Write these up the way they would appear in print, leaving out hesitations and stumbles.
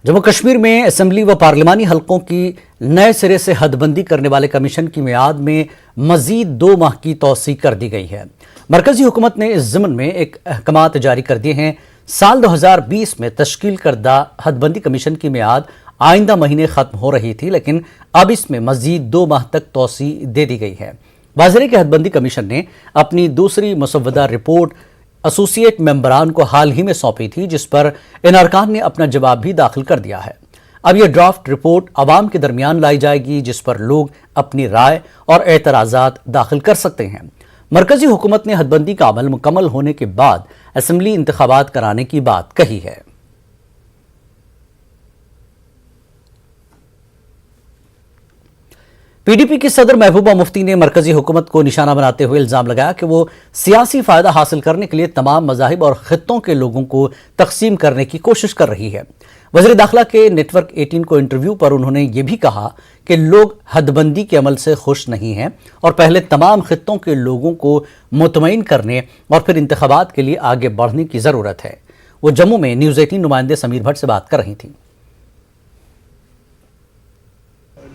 जम्मू कश्मीर में असेंबली व पार्लिमानी हलकों की नए सिरे से हदबंदी करने वाले कमीशन की मियाद में मजीद 2 माह की तौसी कर दी गई है। मरकजी हुकूमत ने इस ज़िमन में एक अहकामात जारी कर दिए हैं। साल 2020 में तश्कील करदा हदबंदी कमीशन की मियाद आइंदा महीने ख़त्म हो रही थी, लेकिन अब इसमें मजीद 2 माह तक तौसी दे दी गई है। वाज़ेह कि हदबंदी कमीशन ने अपनी दूसरी मुसव्वदा रिपोर्ट एसोसिएट मेंबरान को हाल ही में सौंपी थी, जिस पर इन अरकान ने अपना जवाब भी दाखिल कर दिया है। अब यह ड्राफ्ट रिपोर्ट अवाम के दरमियान लाई जाएगी, जिस पर लोग अपनी राय और एतराज़ात दाखिल कर सकते हैं। मरकजी हुकूमत ने हदबंदी का अमल मुकम्मल होने के बाद असेंबली इंतखाबात कराने की बात कही है। पीडीपी की सदर महबूबा मुफ्ती ने मरकजी हुकूमत को निशाना बनाते हुए इल्जाम लगाया कि वो सियासी फायदा हासिल करने के लिए तमाम मज़ाहिब और खित्तों के लोगों को तकसीम करने की कोशिश कर रही है। वज़ीर दाखिला के नेटवर्क 18 को इंटरव्यू पर उन्होंने ये भी कहा कि लोग हदबंदी के अमल से खुश नहीं हैं और पहले तमाम खित्तों के लोगों को मुतमईन करने और फिर इंतखाबात के लिए आगे बढ़ने की ज़रूरत है। वो जम्मू में न्यूज़ 18 नुमाइंदे समीर भट्ट से बात कर रही थी।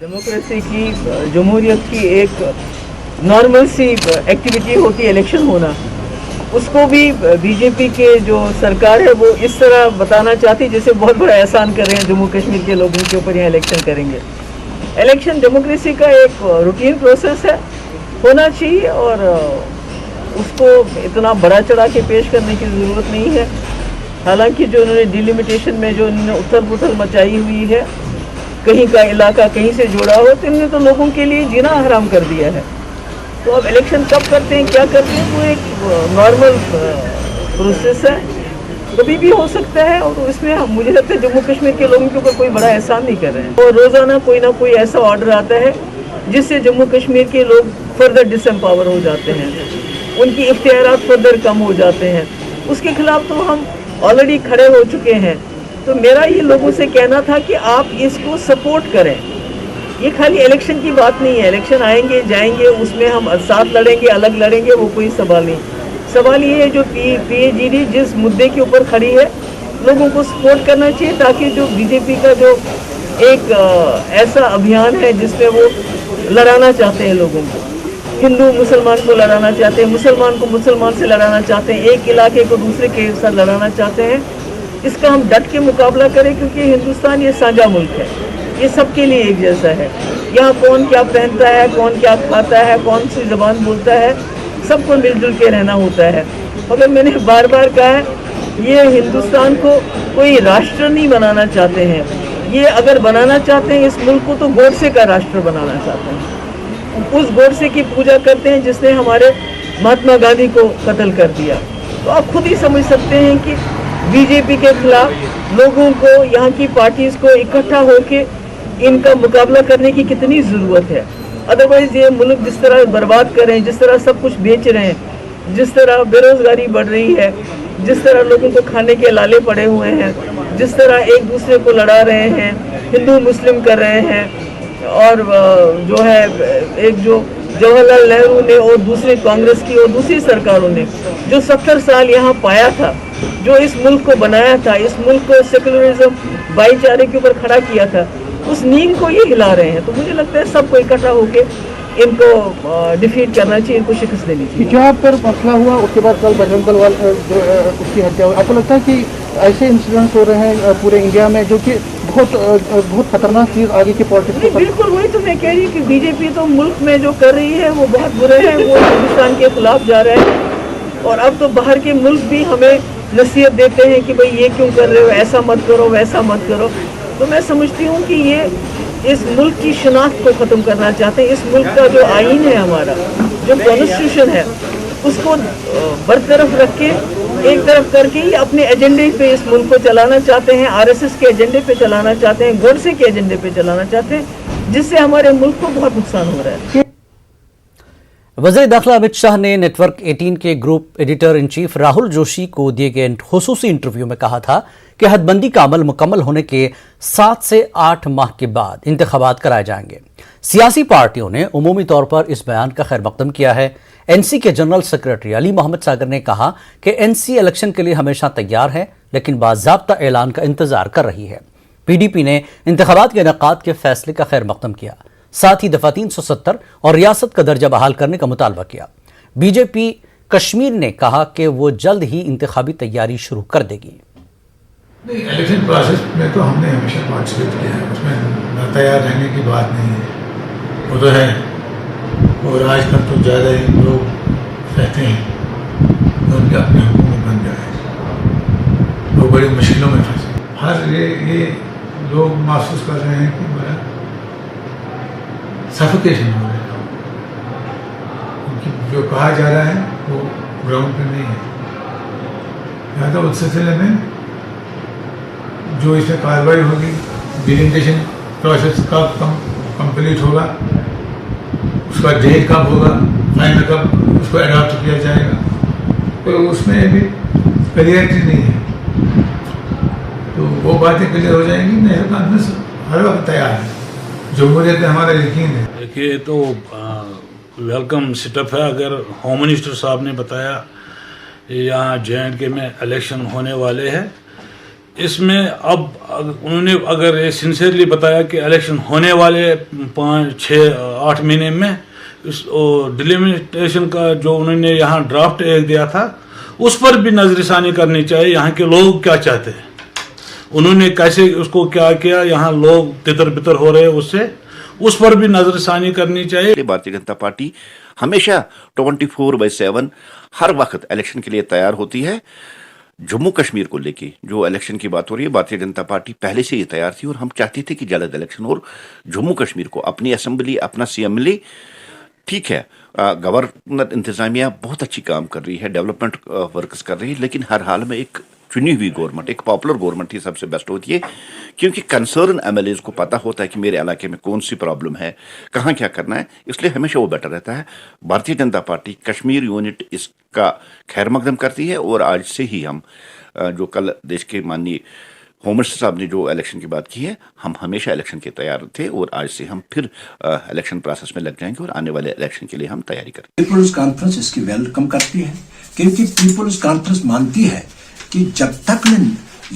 डेमोक्रेसी की, जमहूरियत की एक नॉर्मल सी एक्टिविटी होती है इलेक्शन होना, उसको भी बीजेपी के जो सरकार है वो इस तरह बताना चाहती है जैसे बहुत बड़ा एहसान कर रहे हैं जम्मू कश्मीर के लोगों के ऊपर यहाँ इलेक्शन करेंगे। इलेक्शन डेमोक्रेसी का एक रूटीन प्रोसेस है, होना चाहिए और उसको इतना बड़ा चढ़ा के पेश करने की ज़रूरत नहीं है। हालांकि जो उन्होंने डिलिमिटेशन में जो उन्होंने उथल पुथल मचाई हुई है, कहीं का इलाका कहीं से जुड़ा हो, तो इन्होंने तो लोगों के लिए जीना हराम कर दिया है। तो अब इलेक्शन कब करते हैं, क्या करते हैं, वो एक नॉर्मल प्रोसेस है, कभी भी हो सकता है। और इसमें मुझे लगता है जम्मू कश्मीर के लोगों के ऊपर कोई बड़ा एहसान नहीं कर रहे हैं। और रोज़ाना कोई ना कोई ऐसा ऑर्डर आता है जिससे जम्मू कश्मीर के लोग फर्दर डिसएम्पावर हो जाते हैं, उनकी इख्तियारात फर्दर कम हो जाते हैं। उसके खिलाफ तो हम ऑलरेडी खड़े हो चुके हैं। तो मेरा ये लोगों से कहना था कि आप इसको सपोर्ट करें। ये खाली इलेक्शन की बात नहीं है, इलेक्शन आएंगे जाएंगे, उसमें हम साथ लड़ेंगे अलग लड़ेंगे, वो कोई सवाल नहीं। सवाल ये है जो पीएजीडी जिस मुद्दे के ऊपर खड़ी है, लोगों को सपोर्ट करना चाहिए, ताकि जो बीजेपी का जो एक ऐसा अभियान है जिसमें वो लड़ाना चाहते हैं लोगों को, हिंदू मुसलमान को लड़ाना चाहते हैं, मुसलमान को मुसलमान से लड़ाना चाहते हैं, एक इलाके को दूसरे के साथ लड़ाना चाहते हैं, इसका हम डट के मुकाबला करें। क्योंकि हिंदुस्तान ये साझा मुल्क है, ये सबके लिए एक जैसा है। यहाँ कौन क्या पहनता है, कौन क्या खाता है, कौन सी ज़बान बोलता है, सबको मिलजुल के रहना होता है। मगर मैंने बार बार कहा है, ये हिंदुस्तान को कोई राष्ट्र नहीं बनाना चाहते हैं। ये अगर बनाना चाहते हैं इस मुल्क को, तो गोडसे का राष्ट्र बनाना चाहते हैं। उस गोडसे की पूजा करते हैं जिसने हमारे महात्मा गांधी को कत्ल कर दिया। तो आप खुद ही समझ सकते हैं कि बीजेपी के खिलाफ लोगों को, यहाँ की पार्टीज को इकट्ठा होके इनका मुकाबला करने की कितनी ज़रूरत है। अदरवाइज़ ये मुल्क जिस तरह बर्बाद कर रहे हैं, जिस तरह सब कुछ बेच रहे हैं, जिस तरह बेरोज़गारी बढ़ रही है, जिस तरह लोगों को खाने के लाले पड़े हुए हैं, जिस तरह एक दूसरे को लड़ा रहे हैं, हिंदू मुस्लिम कर रहे हैं, और जो है एक जो जवाहरलाल नेहरू ने और दूसरी कांग्रेस की और दूसरी सरकारों ने जो 70 साल यहाँ पाया था, जो इस मुल्क को बनाया था, इस मुल्क को सेकुलरिज्म भाईचारे के ऊपर खड़ा किया था, उस नींव को ये हिला रहे हैं। तो मुझे लगता है सबको इकट्ठा होके इनको डिफीट करना चाहिए, इनको शिकस्त देनी चाहिए। हिजाब पर मसला हुआ, उसके बाद कल बजरंग दल उसकी हत्या हुई। आपको लगता है कि ऐसे इंसिडेंट्स हो रहे हैं पूरे इंडिया में जो कि बहुत खतरनाक चीज़ आगे की पॉलिटिक्स को? बिल्कुल वही तो मैं कह रही हूँ कि बीजेपी तो मुल्क में जो कर रही है वो बहुत बुरे हैं, वो हिंदुस्तान के खिलाफ जा रहे हैं। और अब तो बाहर के मुल्क भी हमें नसीहत देते हैं कि भाई ये क्यों कर रहे हो, ऐसा मत करो, वैसा मत करो। तो मैं समझती हूँ कि ये इस मुल्क की शनाख्त को ख़त्म करना चाहते हैं। इस मुल्क का जो आईन है, हमारा जो कॉन्स्टिट्यूशन है, उसको बरतरफ रख के एक तरफ करके ही अपने एजेंडे पे इस मुल्क को चलाना चाहते हैं। आरएसएस के एजेंडे पे चलाना चाहते हैं, गोडसे के एजेंडे पे चलाना चाहते हैं, जिससे हमारे मुल्क को बहुत नुकसान हो रहा है। वज़ीर दाखिला अमित शाह ने नेटवर्क 18 के group editor in chief Rahul Joshi को दिए गए खुसूसी इंटरव्यू में कहा था कि हदबंदी का अमल मुकम्मल होने के 7 से 8 माह के बाद इंतखाबात कराए जाएंगे। सियासी पार्टियों ने उमूमी तौर पर इस बयान का खैर मकदम किया है। एनसी के जनरल सेक्रेटरी अली मोहम्मद सागर ने कहा कि एनसी इलेक्शन के लिए हमेशा तैयार है, लेकिन बाज़ाब्ता ऐलान का इंतजार कर रही है। PDP نے انتخابات کے انعقاد کے فیصلے کا خیر مقدم کیا، ساتھ ہی دفعہ 370 اور ریاست کا درجہ بحال کرنے کا مطالبہ کیا۔ BJP کشمیر نے کہا کہ وہ جلد ہی انتخابی تیاری شروع کر دے گی۔ نہیں، الیکشن پروسیس میں تو ہم نے ہمیشہ پارٹیسپیٹ کیا ہے، اس میں تیار رہنے کی بات نہیں ہے، وہ تو ہے۔ اور آج کل تو زیادہ ہی لوگ رہتے ہیں کہ ان کے اپنی حکومت بن جائے، وہ بڑی مشکلوں میں پھنسے۔ یہ لوگ محسوس کر رہے ہیں کہ بڑا سفوکیشن ہو رہا ہے، کیونکہ جو کہا جا رہا ہے وہ گراؤنڈ پہ نہیں ہے۔ لہٰذا اس سلسلے میں جو اس میں کارروائی ہوگی، ڈیلیمیٹیشن پروسیس کب کمپلیٹ ہوگا، اس کا ڈیٹ کب ہوگا، فائنل کب اس کو اڈاپٹ کیا جائے گا، تو اس میں بھی کلیئرٹی نہیں ہے، تو وہ باتیں کلیئر ہو جائیں گی۔ میرے کانفرنس ہر وقت تیار ہے، جمہوریت میں ہمارا یقین ہے۔ دیکھیے تو ویلکم سٹیپ ہے، اگر ہوم منسٹر صاحب نے بتایا یہاں JNK میں الیکشن ہونے والے ہیں، اس میں اب انہوں نے اگر یہ سنسیئرلی بتایا کہ الیکشن ہونے والے 5, 6, 8 مہینے میں، اس ڈیلیمیٹیشن کا جو انہوں نے یہاں ڈرافٹ ایک دیا تھا اس پر بھی نظر ثانی کرنی چاہیے، یہاں کے لوگ کیا چاہتے ہیں، انہوں نے کیسے اس کو کیا کیا، یہاں لوگ تتر بتر ہو رہے ہیں، اس پر بھی نظر ثانی کرنی چاہیے۔ بھارتیہ جنتا پارٹی ہمیشہ 24/7 ہر وقت الیکشن کے لیے تیار ہوتی ہے۔ جموں کشمیر کو لے کے جو الیکشن کی بات ہو رہی ہے، بھارتیہ جنتا پارٹی پہلے سے ہی تیار تھی اور ہم چاہتے تھے کہ جلد الیکشن، اور جموں کشمیر کو اپنی اسمبلی، اپنا CM ملے۔ ٹھیک ہے، گورنر انتظامیہ بہت اچھی کام کر رہی ہے، ڈیولپمنٹ ورکس کر رہی ہے، لیکن ہر حال میں ایک چنی ہوئی گورنمنٹ، ایک پاپولر گورنمنٹ ہی سب سے بیسٹ ہوتی ہے، کیونکہ کنسرن MLAs کو پتہ ہوتا ہے کہ میرے علاقے میں کون سی پرابلم ہے، کہاں کیا کرنا ہے، اس لیے ہمیشہ وہ بیٹر رہتا ہے۔ بھارتیہ جنتا پارٹی کشمیر یونٹ اس کا خیر مقدم کرتی ہے، اور آج سے ہی ہم جو کل دیش کے ماننی ہوم منسٹر صاحب نے جو الیکشن کی بات کی ہے، ہم ہمیشہ الیکشن کے تیار تھے، اور آج سے ہم پھر الیکشن پروسیس میں لگ جائیں گے اور آنے والے الیکشن کے لیے ہم تیاری کریں گے۔ پیپلز کانفرنس اس کی ویلکم کرتی ہے، کیونکہ پیپلز کانفرنس مانتی ہے کہ جب تک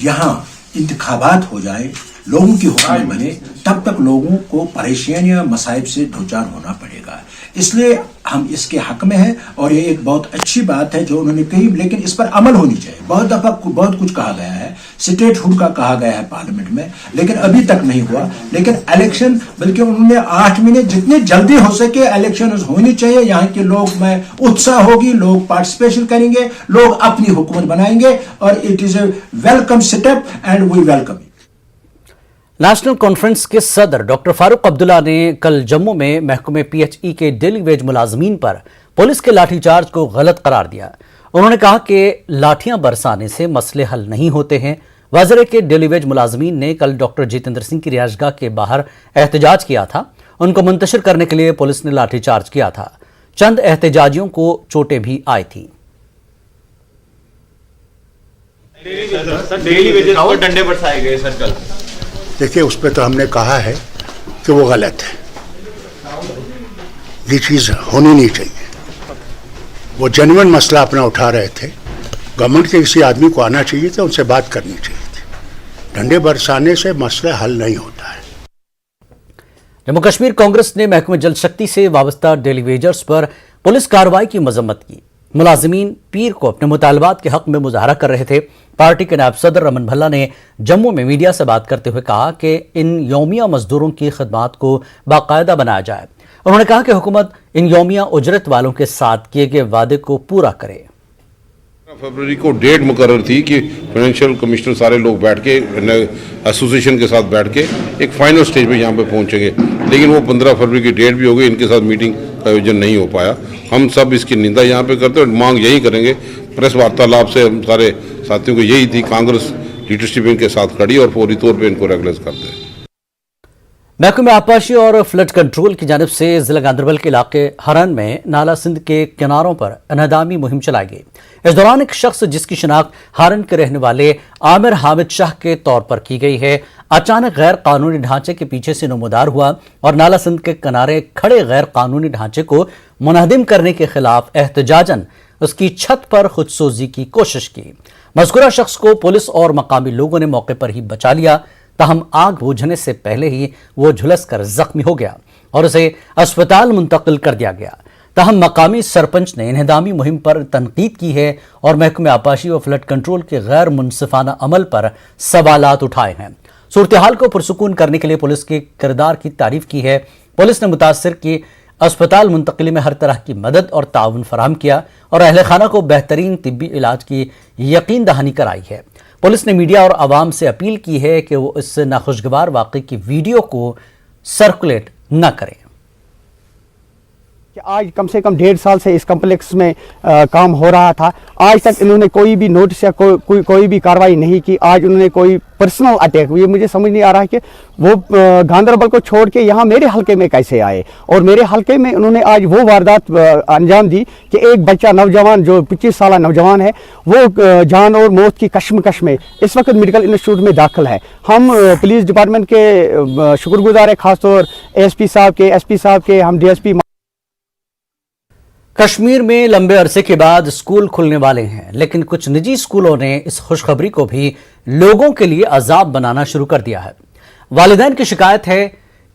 یہاں انتخابات ہو جائے، لوگوں کی حکومت بنے، تب تک لوگوں کو پریشانیاں مسائب سے دوچار ہونا پڑے گا۔ اس لیے ہم اس کے حق میں ہیں، اور یہ ایک بہت اچھی بات ہے جو انہوں نے کہی، لیکن اس پر عمل ہونی چاہیے۔ بہت دفعہ بہت کچھ کہا گیا ہے، اسٹیٹ ہوڈ کا کہا گیا ہے پارلیمنٹ میں، لیکن ابھی تک نہیں ہوا۔ لیکن الیکشن، بلکہ انہوں نے 8 مہینے جتنے جلدی ہو سکے الیکشن ہونی چاہیے، یہاں کے لوگ میں اتساہ ہوگی، لوگ پارٹیسپیشن کریں گے، لوگ اپنی حکومت بنائیں گے، اور it is a welcome step and we welcome. National Conference کے صدر ڈاکٹر فاروق عبداللہ نے کل جموں میں محکمہ PHE کے ڈیلی ویج ملازمین پر پولیس کے لاٹھی چارج کو غلط قرار دیا۔ انہوں نے کہا کہ لاٹھیاں برسانے سے مسئلے حل نہیں ہوتے ہیں۔ وزیر کے ڈیلی ویج ملازمین نے کل ڈاکٹر جتیندر سنگھ کی رہائش گاہ کے باہر احتجاج کیا تھا، ان کو منتشر کرنے کے لیے پولیس نے لاٹھی چارج کیا تھا، چند احتجاجیوں کو چوٹیں بھی آئی تھیں۔ ڈیلی ویجز پر ڈنڈے برسائے گئے سر کل۔ دیکھیے، اس پہ تو ہم نے کہا ہے کہ وہ غلط ہے، یہ چیز ہونی نہیں چاہیے۔ وہ جینوئن مسئلہ اپنا اٹھا رہے تھے، گورنمنٹ کے کسی آدمی کو آنا چاہیے تھا، ان سے بات کرنی چاہیے تھی۔ ڈنڈے برسانے سے مسئلہ حل نہیں ہوتا ہے۔ جموں کشمیر کانگریس نے محکمہ جل شکتی سے وابستہ ڈیلی ویجرز پر پولیس کارروائی کی مذمت کی۔ ملازمین پیر کو اپنے مطالبات کے حق میں مظاہرہ کر رہے تھے۔ پارٹی کے نائب صدر رمن بھلا نے جموں میں میڈیا سے بات کرتے ہوئے کہا کہ ان یومیہ مزدوروں کی خدمات کو باقاعدہ بنایا جائے۔ انہوں نے کہا کہ حکومت ان یومیہ اجرت والوں کے ساتھ کیے گئے وعدے کو پورا کرے۔ فروری کو ڈیٹ مقرر تھی کہ فائنینشیل کمشنر سارے لوگ بیٹھ کے ایسوسیشن کے ساتھ بیٹھ کے ایک فائنل سٹیج پہ یہاں پہ پہنچیں گے، لیکن وہ 15 فروری کی ڈیٹ بھی ہو گئی، ان کے ساتھ میٹنگ کا آیوجن نہیں ہو پایا۔ ہم سب اس کی نندا یہاں پہ کرتے ہیں اور مانگ یہی کریں گے۔ پریس وارتالاب سے ہم سارے ساتھیوں کو یہی تھی، کانگریس لیڈرشپ ان کے ساتھ کھڑی اور فوری طور پہ ان کو ریگولائز کرتے ہیں۔ محکمہ آبپاشی اور فلڈ کنٹرول کی جانب سے ضلع گاندربل کے علاقے ہرن میں نالا سندھ کے کناروں پر انہدامی مہم چلائی گئی۔ اس دوران ایک شخص جس کی شناخت ہرن کے رہنے والے عامر حامد شاہ کے طور پر کی گئی ہے، اچانک غیر قانونی ڈھانچے کے پیچھے سے نمودار ہوا اور نالا سندھ کے کنارے کھڑے غیر قانونی ڈھانچے کو منہدم کرنے کے خلاف احتجاجاً اس کی چھت پر خودسوزی کی کوشش کی۔ مذکورہ شخص کو پولیس اور مقامی لوگوں نے موقع پر ہی بچا لیا۔ ताहम आग बुझने से पहले ही वो झुलसकर जख्मी हो गया और उसे अस्पताल मुंतकिल कर दिया गया। ताहम मकामी सरपंच ने इन्हदामी मुहिम पर तनकीद की है और महकमे आपाशी व फ्लड कंट्रोल के गैर मुनसिफाना अमल पर सवालात उठाए हैं। सूरत-ए-हाल को पुरसुकून करने के लिए पुलिस के किरदार की तारीफ की है। पुलिस ने मुतासिर की अस्पताल मुंतकिली में हर तरह की मदद और ताउन फराहम किया और अहले खाना को बेहतरीन तिब्बी इलाज की यकीन दहानी कराई है। पुलिस ने मीडिया और आवाम से अपील की है कि वो इस नाखुशगवार वाक़े की वीडियो को सर्कुलेट न करें। कि आज कम से कम 1.5 साल से इस कम्प्लेक्स में काम हो रहा था, आज तक इन्होंने कोई भी नोटिस या कोई भी कार्रवाई नहीं की। आज उन्होंने कोई पर्सनल अटैक, ये मुझे समझ नहीं आ रहा है कि वो गांधरबल को छोड़ के यहाँ मेरे हलके में कैसे आए और मेरे हलके में उन्होंने आज वो वारदात अंजाम दी कि एक बच्चा नौजवान जो 25 साल नौजवान है वो जान और मौत की कश्मकश में इस वक्त मेडिकल इंस्टीट्यूट में दाखिल है। हम पुलिस डिपार्टमेंट के शुक्रगुजार है, खासतौर एसपी साहब के, एसपी साहब के, हम डीएसपी। कश्मीर में लंबे अरसे के बाद स्कूल खुलने वाले हैं, लेकिन कुछ निजी स्कूलों ने इस खुशखबरी को भी लोगों के लिए अजाब बनाना शुरू कर दिया है। वालिदैन की शिकायत है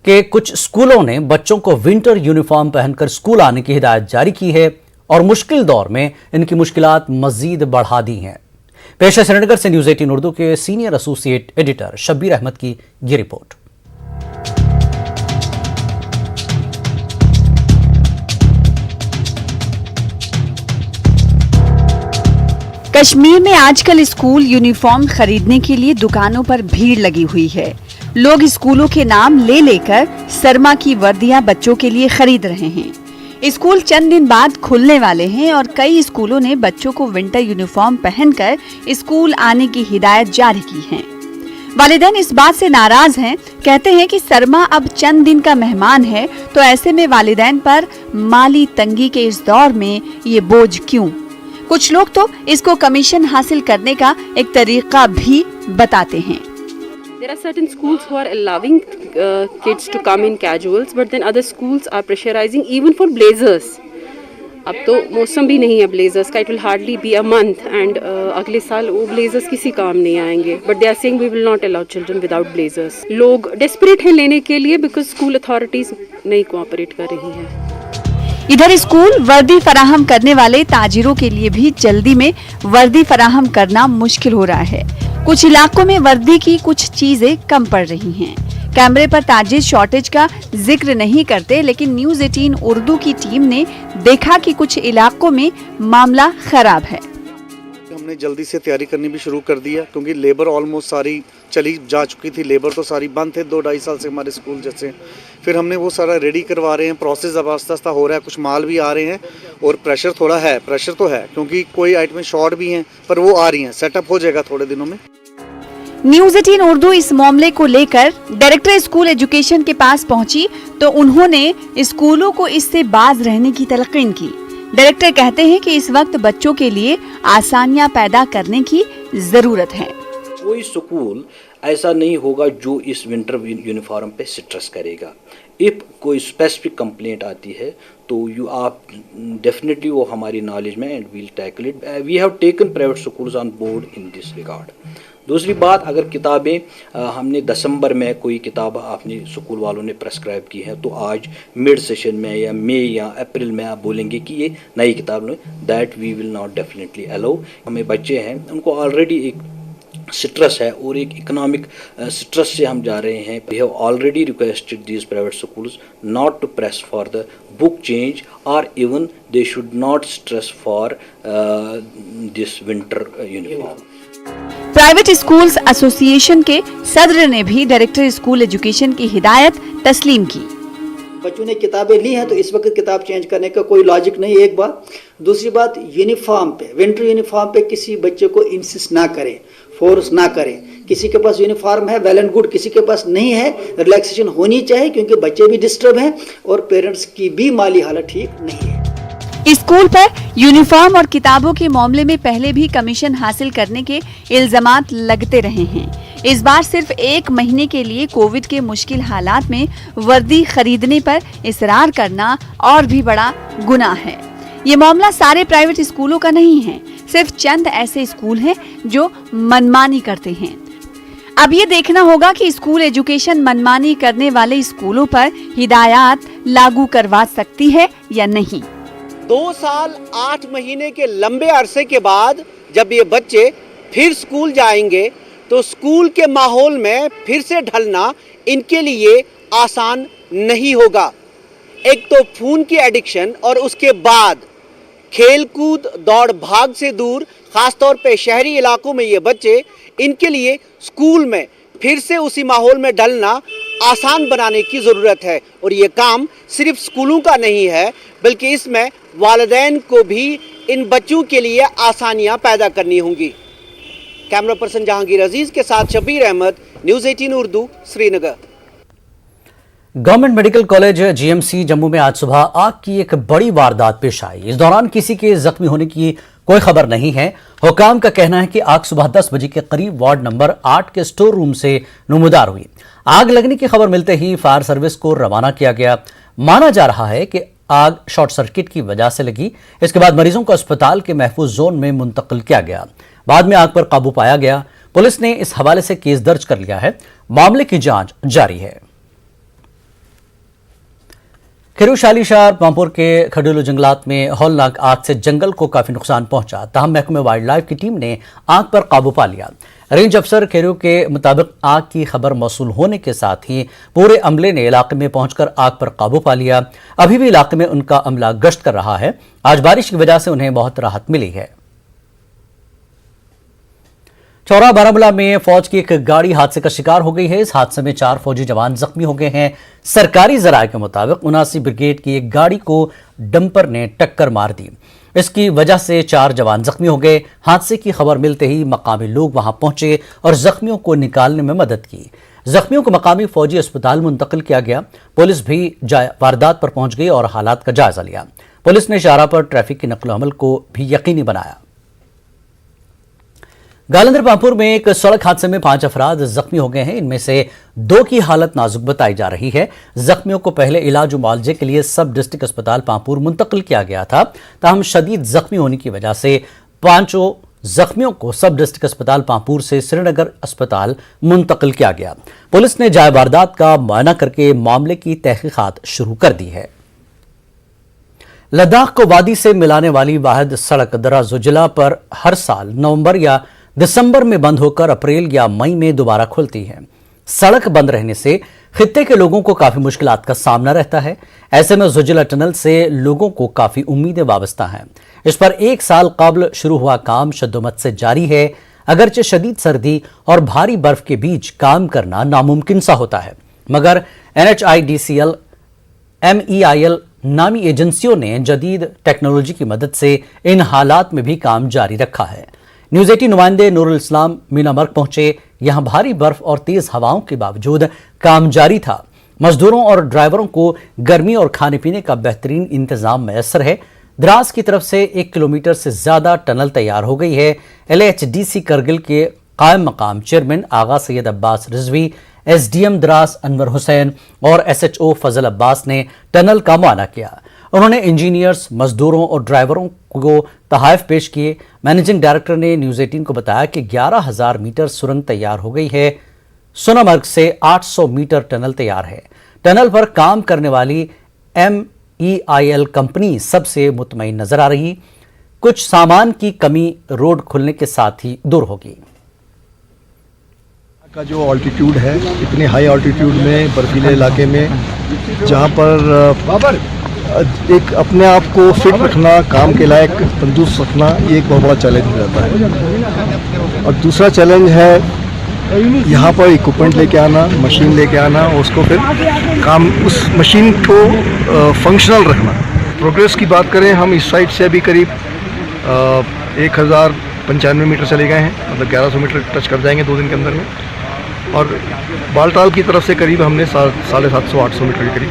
कि कुछ स्कूलों ने बच्चों को विंटर यूनिफॉर्म पहनकर स्कूल आने की हिदायत जारी की है और मुश्किल दौर में इनकी मुश्किलात मजीद बढ़ा दी हैं। पेश है श्रीनगर से न्यूज़ 18 उर्दू के senior associate editor Shabbir Ahmad की ये रिपोर्ट। कश्मीर में आजकल स्कूल यूनिफॉर्म खरीदने के लिए दुकानों पर भीड़ लगी हुई है। लोग स्कूलों के नाम ले लेकर सरमा की वर्दियां बच्चों के लिए खरीद रहे हैं। स्कूल चंद दिन बाद खुलने वाले हैं और कई स्कूलों ने बच्चों को विंटर यूनिफॉर्म पहनकर स्कूल आने की हिदायत जारी की है। वालिदैन इस बात से नाराज हैं, कहते हैं कि सरमा अब चंद दिन का मेहमान है, तो ऐसे में वालिदैन पर माली तंगी के इस दौर में ये बोझ क्यों। कुछ लोग तो इसको कमीशन हासिल करने का एक तरीका भी बताते हैं। There are certain schools who are allowing kids to come in casuals, but then other schools are pressurizing even for blazers. अब तो मौसम भी नहीं है blazers का, it will hardly be a month and अगले साल वो blazers किसी काम नहीं आएंगे. But they are saying we will not allow children without blazers. लोग desperate हैं लेने के लिए because school authorities नहीं cooperate कर रही हैं। इधर स्कूल वर्दी फराहम करने वाले ताजिरों के लिए भी जल्दी में वर्दी फराहम करना मुश्किल हो रहा है। कुछ इलाकों में वर्दी की कुछ चीजें कम पड़ रही हैं। कैमरे पर ताजिर शॉर्टेज का जिक्र नहीं करते, लेकिन न्यूज़ 18 उर्दू की टीम ने देखा कि कुछ इलाकों में मामला खराब है। हमने जल्दी से तैयारी करनी भी शुरू कर दिया क्योंकि लेबर ऑलमोस्ट सारी चली जा चुकी थी। लेबर तो सारी बंद थे 2-2.5 साल से हमारे स्कूल जैसे। फिर हमने वो सारा रेडी करवा रहे हैं, प्रोसेस अब आस्ता आस्ता हो रहा है, कुछ माल भी आ रहे हैं और प्रेशर थोड़ा है, प्रेशर तो है क्योंकि कोई आइटमें शॉर्ट भी हैं पर वो आ रही हैं, सेटअप हो जाएगा थोड़े दिनों में। न्यूज़ 18 उर्दू इस मामले को लेकर डायरेक्टर स्कूल एजुकेशन के पास पहुंची तो उन्होंने स्कूलों को इससे बाज रहने की तलकीन की। डायरेक्टर कहते हैं कि इस वक्त बच्चों के लिए आसानियां पैदा करने की जरूरत है। कोई स्कूल ऐसा नहीं होगा जो इस विंटर यूनिफॉर्म पे स्ट्रेस करेगा। इफ कोई स्पेसिफिक कंप्लेंट आती है तो आप डेफिनेटली वो हमारी नॉलेज में and will tackle it. We have taken private schools on board in this regard. दूसरी बात, अगर किताबें हमने दिसंबर में कोई किताब आपने स्कूल वालों ने प्रेस्क्राइब की है तो आज मिड सेशन में या मई या अप्रैल में आप बोलेंगे कि ये नई किताब लो, that we will not definitely allow. हमें बच्चे हैं उनको ऑलरेडी एक स्ट्रेस है और एक इकोनॉमिक स्ट्रेस से हम जा रहे हैं। We have already requested these private schools not to press for the book change और even they should not stress for this winter uniform. Private schools association के सदर ने भी डायरेक्टर स्कूल एजुकेशन की हिदायत तस्लीम की। बच्चों ने किताबें ली हैं तो इस वक्त किताब चेंज करने का कोई लॉजिक नहीं, एक बात। दूसरी बात, यूनिफॉर्म पे, विंटर यूनिफॉर्म पे किसी बच्चे को इंसिस्ट ना करें, फोर्स ना करें। किसी के पास यूनिफॉर्म है वेल एंड गुड, किसी के पास नहीं है रिलैक्सेशन होनी चाहिए क्योंकि बच्चे भी डिस्टर्ब हैं और पेरेंट्स की भी माली हालत ठीक नहीं है। स्कूल पर यूनिफॉर्म और किताबों के मामले में पहले भी कमीशन हासिल करने के इल्जामात लगते रहे हैं। इस बार सिर्फ 1 महीने के लिए कोविड के मुश्किल हालात में वर्दी खरीदने पर इसरार करना और भी बड़ा गुनाह है। ये मामला सारे प्राइवेट स्कूलों का नहीं है, सिर्फ चंद ऐसे स्कूल हैं जो मनमानी करते हैं। अब ये देखना होगा कि स्कूल एजुकेशन मनमानी करने वाले स्कूलों पर हिदायत लागू करवा सकती है या नहीं। 2 साल 8 महीने के लंबे अरसे के बाद जब ये बच्चे फिर स्कूल जाएंगे तो स्कूल के माहौल में फिर से ढलना इनके लिए आसान नहीं होगा। एक तो फोन की एडिक्शन और उसके बाद खेल कूद दौड़ भाग से दूर, खासतौर पे शहरी इलाकों में ये बच्चे, इनके लिए स्कूल में फिर से उसी माहौल में ढलना आसान बनाने की ज़रूरत है। और ये काम सिर्फ स्कूलों का नहीं है बल्कि इसमें वालिदैन को भी इन बच्चों के लिए आसानियां पैदा करनी होंगी। कैमरा पर्सन जहांगीर अजीज के साथ Shabir Ahmad, news 18 Urdu, Srinagar. Government medical college GMC Jammu में आज सुबह आग की एक बड़ी वारदात पेश आई। इस दौरान किसी के जख्मी होने की कोई खबर नहीं है। हुकाम का कहना है कि आग सुबह 10 बजे के करीब वार्ड नंबर 8 के स्टोर रूम से नुमदार हुई। आग लगने की खबर मिलते ही फायर सर्विस को रवाना किया गया। माना जा रहा है कि आग शॉर्ट सर्किट की वजह से लगी। इसके बाद मरीजों को अस्पताल के महफूज जोन में मुंतकिल किया गया। बाद में आग पर काबू पाया गया। पुलिस ने इस हवाले से केस दर्ज कर लिया है। मामले की जांच जारी है। खिरू शालीशार पामपुर के खडूलू जंगलात में हौलनाक आग से जंगल को काफी नुकसान पहुंचा। ताहम महकमे वाइल्ड लाइफ की टीम ने आग पर काबू पा लिया। रेंज अफसर खिरू के मुताबिक आग की खबर मौसूल होने के साथ ही पूरे अमले ने इलाके में पहुंचकर आग पर काबू पा लिया। अभी भी इलाके में उनका अमला गश्त कर रहा है। आज बारिश की वजह से उन्हें बहुत राहत मिली है। चौरा बारामूला में फौज की एक गाड़ी हादसे का शिकार हो गई है। इस हादसे में 4 फौजी जवान जख्मी हो गए हैं। सरकारी जराये के मुताबिक 79 ब्रिगेड की एक गाड़ी को डंपर ने टक्कर मार दी। इसकी वजह से 4 जवान जख्मी हो गए। हादसे की खबर मिलते ही मकामी लोग वहां पहुंचे और जख्मियों को निकालने में मदद की। जख्मियों को मकामी फौजी अस्पताल मुंतकिल किया गया। पुलिस भी वारदात पर पहुंच गई और हालात का जायजा लिया। पुलिस ने शाहराह पर ट्रैफिक की नकलो अमल को भी यकीनी बनाया। गालंदर पामपुर में एक सड़क हादसे में 5 अफराद जख्मी हो गए हैं। इनमें से 2 की हालत नाजुक बताई जा रही है। जख्मियों को पहले इलाज और मुआवजे के लिए सब डिस्ट्रिक्ट अस्पताल पामपुर मुंतकिल किया गया था। ताहम शदीद जख्मी होने की वजह से 5 जख्मियों को सब डिस्ट्रिक्ट अस्पताल पामपुर से श्रीनगर अस्पताल मुंतकिल किया गया। पुलिस ने जाए वारदात का मुआयना करके मामले की तहकीकात शुरू कर दी है। लद्दाख को वादी से मिलाने वाली वाहिद सड़क दर्रा जुजला पर हर साल नवंबर या दिसंबर में बंद होकर अप्रैल या मई में दोबारा खुलती है। सड़क बंद रहने से खित्ते के लोगों को काफी मुश्किलात का सामना रहता है। ऐसे में जुजला टनल से लोगों को काफी उम्मीदें वाबस्ता हैं। इस पर 1 साल कबल शुरू हुआ काम शद्दोमत से जारी है। अगरचे शदीद सर्दी और भारी बर्फ के बीच काम करना नामुमकिन सा होता है, मगर NHIDCL, MEIL नामी एजेंसियों ने जदीद टेक्नोलॉजी की मदद से इन हालात में भी काम जारी रखा है। न्यूज़ 18 नुमाइंदे नूरुल इस्लाम मीना मर्ग पहुंचे। यहां भारी बर्फ और तेज हवाओं के बावजूद काम जारी था। मजदूरों और ड्राइवरों को गर्मी और खाने पीने का बेहतरीन इंतजाम मैसर है। द्रास की तरफ से 1 किलोमीटर से ज्यादा टनल तैयार हो गई है। LHDC करगिल के कायम मकाम चेयरमैन आगा सैयद अब्बास रिजवी, SDM द्रास अनवर हुसैन और SHO फजल अब्बास ने टनल का मुआयना किया। उन्होंने इंजीनियर्स, मजदूरों और ड्राइवरों को तहाइफ पेश किए। मैनेजिंग डायरेक्टर ने न्यूज़ 18 को बताया कि 11,000 मीटर सुरंग तैयार हो गई है। सोनामर्ग से 800 मीटर टनल तैयार है। टनल पर काम करने वाली MEIL कंपनी सबसे मुतमईन नजर आ रही। कुछ सामान की कमी रोड खुलने के साथ ही दूर होगी। का जो ऑल्टीट्यूड है, इतने हाई ऑल्टीट्यूड में बर्फीले इलाके में जहाँ पर एक अपने आप को फिट रखना, काम के लायक तंदुरुस्त रखना, ये एक बहुत बड़ा चैलेंज हो जाता है। और दूसरा चैलेंज है यहाँ पर इक्विपमेंट लेके आना, मशीन लेके आना, उसको फिर काम, उस मशीन को फंक्शनल रखना। प्रोग्रेस की बात करें, हम इस साइड से अभी करीब 1095 मीटर चले गए हैं, मतलब 1100 मीटर टच कर जाएंगे 2 दिन के अंदर में। और बालटाल की तरफ से करीब हमने 750-800 मीटर के करीब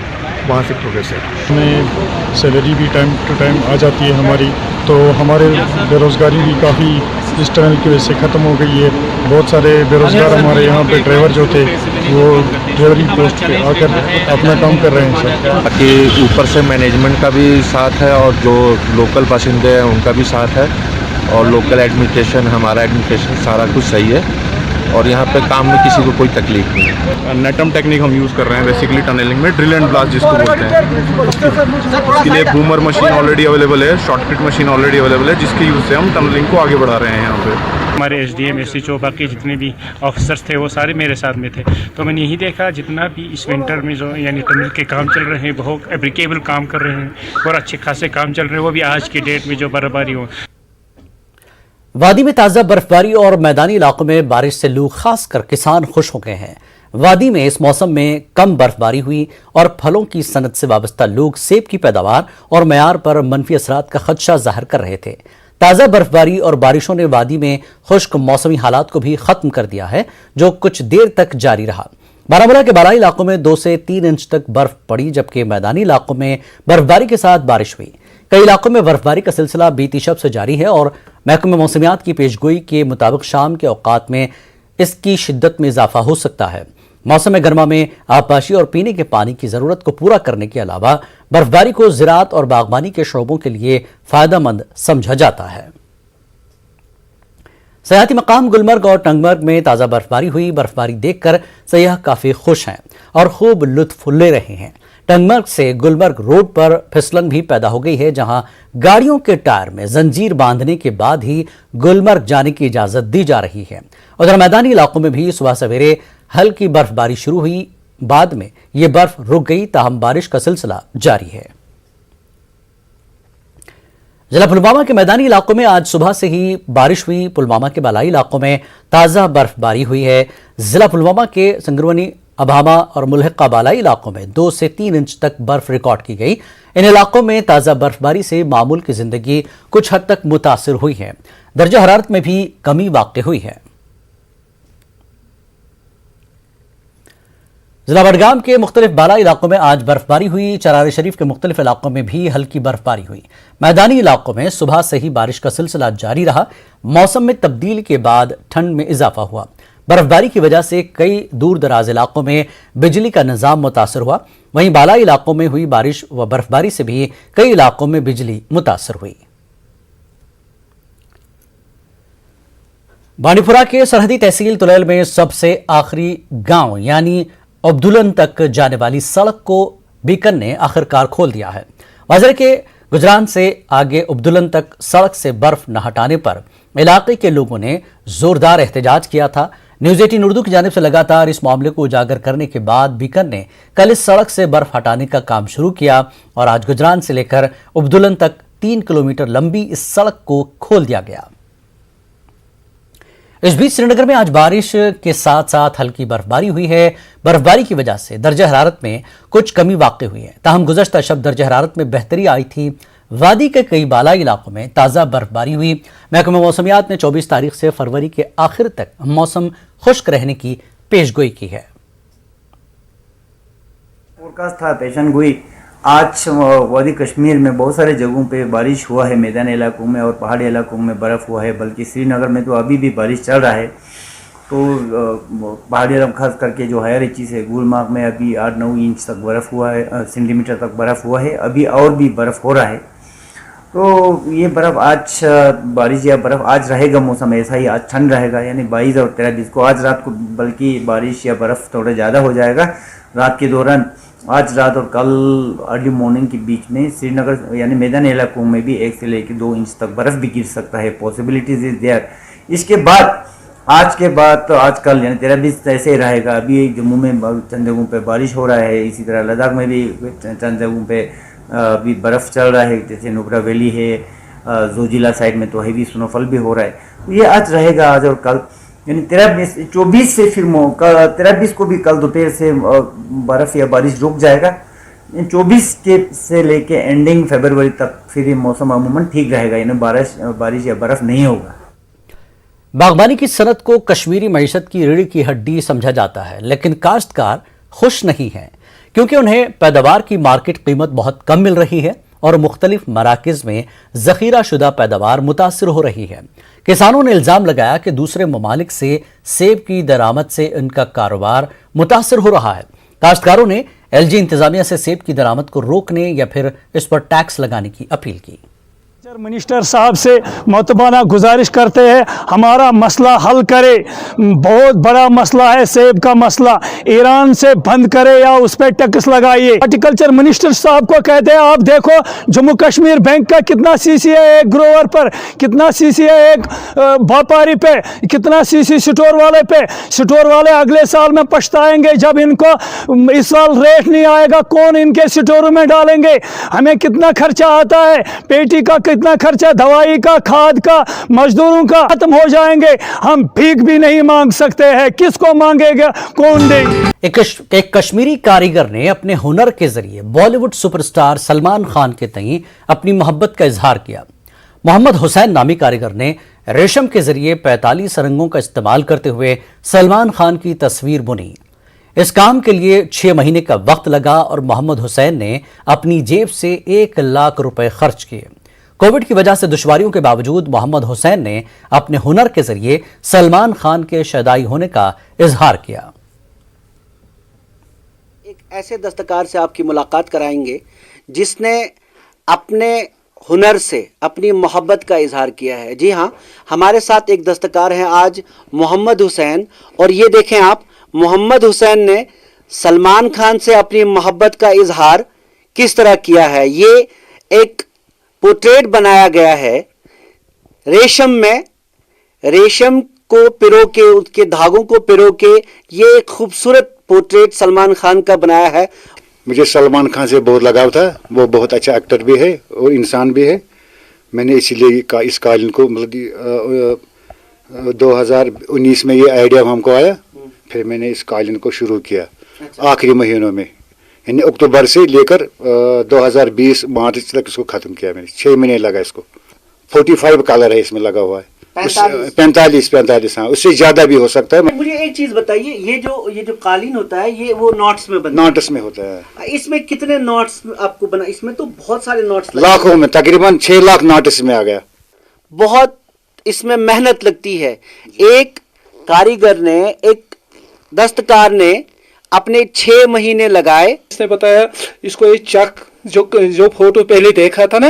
वहाँ से प्रोग्रेस है। हमें सैलरी भी टाइम टू टाइम आ जाती है हमारी, तो हमारे बेरोज़गारी भी काफ़ी इस टनल की वजह से ख़त्म हो गई है। बहुत सारे बेरोज़गार हमारे यहाँ पे ड्राइवर जो थे वो ड्राइवरी पोस्ट पे आकर अपना काम कर रहे हैं सर। बाकी ऊपर से मैनेजमेंट का भी साथ है और जो लोकल बाशिंदे हैं उनका भी साथ है, और लोकल एडमिनिस्ट्रेशन, हमारा एडमिनिस्ट्रेशन सारा कुछ सही है। और यहाँ पे काम में किसी को कोई तकलीफ नहीं है। नेटम टेक्निक हम यूज़ कर रहे हैं बेसिकली टनलिंग में, ड्रिल एंड ब्लास्ट जिसको बोलते हैं। उसके लिए बूमर मशीन ऑलरेडी अवेलेबल है, शॉर्टकट मशीन ऑलरेडी अवेलेबल है, जिसके यूज़ से हम टनलिंग को आगे बढ़ा रहे हैं यहाँ पे। हमारे SDM SHO बाकी जितने भी ऑफिसर्स थे वो सारे मेरे साथ में थे, तो मैंने यही देखा जितना भी इस विंटर में जो यानी टनल के काम चल रहे हैं बहुत एप्लीकेबल काम कर रहे हैं और अच्छे खासे काम चल रहे हैं, वो भी आज की डेट में जो बर्फबारी हो। वादी में ताज़ा बर्फबारी और मैदानी इलाकों में बारिश से लोग खासकर किसान खुश हो गए हैं। वादी में इस मौसम में कम बर्फबारी हुई और फलों की सनत से वाबस्ता लोग सेब की पैदावार और मयार पर मनफी असरात का खदशा जाहिर कर रहे थे। ताज़ा बर्फबारी और बारिशों ने वादी में खुश्क मौसमी हालात को भी खत्म कर दिया है, जो कुछ देर तक जारी रहा। बारामूला के बालाई इलाकों में 2 से 3 इंच तक बर्फ पड़ी, जबकि मैदानी इलाकों में बर्फबारी के साथ बारिश हुई। कई इलाकों में बर्फबारी का सिलसिला बीती शब से जारी है और महकमे मौसमियात की पेशगोई के मुताबिक शाम के औकात में इसकी शिद्दत में इजाफा हो सकता है। मौसम गर्मा में आबपाशी और पीने के पानी की ज़रूरत को पूरा करने के अलावा बर्फबारी को ज़राअत और बागबानी के शोबों के लिए फ़ायदेमंद समझा जाता है। सयाहती मकाम गुलमर्ग और टंगमर्ग में ताज़ा बर्फबारी हुई। बर्फबारी देखकर सयाह काफ़ी खुश हैं और खूब लुत्फ ले रहे हैं। टंगमर्ग से गुलमर्ग रोड पर फिसलन भी पैदा हो गई है, जहां गाड़ियों के टायर में जंजीर बांधने के बाद ही गुलमर्ग जाने की इजाज़त दी जा रही है। उधर मैदानी इलाकों में भी सुबह सवेरे हल्की बर्फबारी शुरू हुई, बाद में ये बर्फ रुक गई, ताहम बारिश का सिलसिला जारी है। जिला पुलवामा के मैदानी इलाकों में आज सुबह से ही बारिश हुई। पुलवामा के बालाई इलाकों में ताज़ा बर्फबारी हुई है। जिला पुलवामा के संगरवनी, अभामा और मुल्हिका बालाई इलाकों में 2 से 3 इंच तक बर्फ रिकॉर्ड की गई। इन इलाकों में ताज़ा बर्फबारी से मामूल की जिंदगी कुछ हद तक मुतासिर हुई है। दर्जा हरारत में भी कमी वाक़ हुई है। जिला बडगाम के मुख्तलिफ बाला इलाकों में आज बर्फबारी हुई। चरार शरीफ के मुख्तलिफ इलाकों में भी हल्की बर्फबारी हुई। मैदानी इलाकों में सुबह से ही बारिश का सिलसिला जारी रहा। मौसम में तब्दीली के बाद ठंड में इजाफा हुआ। बर्फबारी की वजह से कई दूर दराज इलाकों में बिजली का निज़ाम मुतासर हुआ। वहीं बालाई इलाकों में हुई बारिश व बर्फबारी से भी कई इलाकों में बिजली मुतासर हुई। बांडीपुरा के सरहदी तहसील तुलैल में सबसे आखिरी गांव यानी अब्दुलन तक जाने वाली सड़क को बीकन ने आखिरकार खोल दिया है। वाजरे के गुजरान से आगे अब्दुलन तक सड़क से बर्फ न हटाने पर इलाके के लोगों ने जोरदार एहतजाज किया था। न्यूज़ 18 उर्दू की जानिब से लगातार इस मामले को उजागर करने के बाद बीकन ने कल इस सड़क से बर्फ हटाने का काम शुरू किया और आज गुजरान से लेकर अब्दुलन तक 3 किलोमीटर लंबी इस सड़क को खोल दिया गया। इस बीच श्रीनगर में आज बारिश के साथ साथ हल्की बर्फबारी हुई है। बर्फबारी की वजह से दर्जा हरारत में कुछ कमी वाक़ हुई है, ताहम गुज़श्ता शब दर्जा हरारत में बेहतरी आई थी। वादी के कई बालाई इलाकों में ताज़ा बर्फबारी हुई। महकमा मौसमियात ने 24 तारीख से फरवरी के आखिर तक मौसम खुश्क रहने की पेशगोई की है। फोरकास्ट था पेशन गोई। आज वादी कश्मीर में बहुत सारे जगहों पे बारिश हुआ है, मैदानी इलाकों में और पहाड़ी इलाकों में बर्फ़ हुआ है, बल्कि श्रीनगर में तो अभी भी बारिश चल रहा है। तो पहाड़ी इलाकों खास करके जो हायर रीचेस है, गुलमर्ग में अभी 8-9 इंच तक बर्फ़ हुआ है, सेंटीमीटर तक बर्फ़ हुआ है। अभी और भी बर्फ़ हो रहा है। तो ये बर्फ़ आज बारिश या बर्फ़ आज रहेगा, मौसम ऐसा ही, आज ठंड रहेगा यानी 22 और 23 को। आज रात को बल्कि बारिश या बर्फ़ थोड़ा ज़्यादा हो जाएगा रात के दौरान। आज रात और कल अर्ली मॉर्निंग के बीच में श्रीनगर यानी मैदानी इलाकों में भी 1 से लेकर 2 इंच तक बर्फ़ भी गिर सकता है, पॉसिबिलिटीज इज देयर। इसके बाद आज के बाद तो आज कल यानी 23 ऐसे ही रहेगा। अभी जम्मू में चंद जगहों पे बारिश हो रहा है, इसी तरह लद्दाख में भी चंद जगहों पे अभी बर्फ़ चल रहा है, जैसे नुब्रा वैली है, जोजिला साइड में तो हैवी स्नोफॉल भी हो रहा है। तो ये आज रहेगा, आज और कल यानी 24 से फिर 23 को भी कल दोपहर से बर्फ़ या बारिश रुक जाएगा। 24 के से लेके एंडिंग फरवरी तक फिर ये मौसम अमूमन ठीक रहेगा, यानी बारिश या बर्फ़ नहीं होगा। बागबानी की सनत को कश्मीरी मईशत की रीढ़ की हड्डी समझा जाता है, लेकिन काश्तकार खुश नहीं है क्योंकि उन्हें पैदावार की मार्केट कीमत बहुत कम मिल रही है और मुख्तलिफ मराकज़ में ज़ख़ीरा शुदा पैदावार मुतासिर हो रही है। किसानों ने इल्ज़ाम लगाया कि दूसरे ममालिक से सेब की दरामद से इनका कारोबार मुतासिर हो रहा है। काश्तकारों ने LG इंतज़ामिया से सेब की दरामद को रोकने या फिर इस पर टैक्स लगाने की अपील की। मिनिस्टर साहब से मोतबाना गुजारिश करते हैं हमारा मसला हल करे। बहुत बड़ा मसला है सेब का मसला, ईरान से बंद करे या उस पर टैक्स लगाइए। हॉर्टिकल्चर मिनिस्टर साहब को कहते हैं आप देखो जम्मू कश्मीर बैंक का कितना सीसी है एक ग्रोवर पर, कितना सीसी है एक व्यापारी पे, कितना सीसी स्टोर वाले पे। स्टोर वाले अगले साल में पछताएंगे जब इनको इस साल रेट नहीं आएगा, कौन इनके स्टोरों में डालेंगे। हमें कितना खर्चा आता है, पेटी का कितना खर्चा, दवाई का, खाद का, मजदूरों का खत्म हो जाएंगे। हम भीख भी नहीं मांग सकते हैं, किसको मांगेगा, कौन देगा। एक कश्मीरी कारीगर ने अपने हुनर के जरिए बॉलीवुड सुपरस्टार सलमान खान के तई अपनी मोहब्बत का इजहार किया। मोहम्मद हुसैन नामी कारीगर ने रेशम के जरिए 45 रंगों का इस्तेमाल करते हुए सलमान खान की तस्वीर बुनी। इस काम के लिए 6 महीने का वक्त लगा और मोहम्मद हुसैन ने अपनी जेब से 1 लाख रुपए खर्च किए। कोविड की वजह से दुश्वारियों के बावजूद मोहम्मद हुसैन ने अपने हुनर के जरिए सलमान खान के शदाई होने का इजहार किया। एक ऐसे दस्तकार से आपकी मुलाकात कराएंगे जिसने अपने हुनर से अपनी मोहब्बत का इजहार किया है। जी हाँ, हमारे साथ एक दस्तकार हैं आज मोहम्मद हुसैन, और ये देखें आप, मोहम्मद हुसैन ने सलमान खान से अपनी मोहब्बत का इजहार किस तरह किया है। ये एक पोर्ट्रेट बनाया गया है रेशम में, रेशम को पिरो के, उसके धागों को पिरो के ये एक खूबसूरत पोर्ट्रेट सलमान खान का बनाया है। मुझे सलमान खान से बहुत लगाव था, वो बहुत अच्छा एक्टर भी है और इंसान भी है। मैंने इसीलिए इस कालीन को मतलब 2019 में ये आइडिया हमको आया, फिर मैंने इस कालीन को शुरू किया आखिरी महीनों में, यानी अक्टूबर से लेकर 2020 मार्च तक इसको ख़त्म किया मैंने। 6 महीने लगा इसको। 45 कलर है इसमें लगा हुआ है। 45 हाँ, उससे ज़्यादा भी हो सकता है। मुझे एक चीज़ बताइए, ये जो कालीन होता है ये वो नॉट्स में बनता है? नॉट्स में होता है। इसमें कितने नॉट्स आपको बना? इसमें तो बहुत सारे नॉट्स, लाखों में, तकरीबन 6 लाख नॉट इसमें आ गया। बहुत इसमें मेहनत लगती है। एक कारीगर ने, एक दस्तकार ने अपने 6 महीने लगाए। इसने बताया इसको ये चक जो फोटो पहले देखा था ना,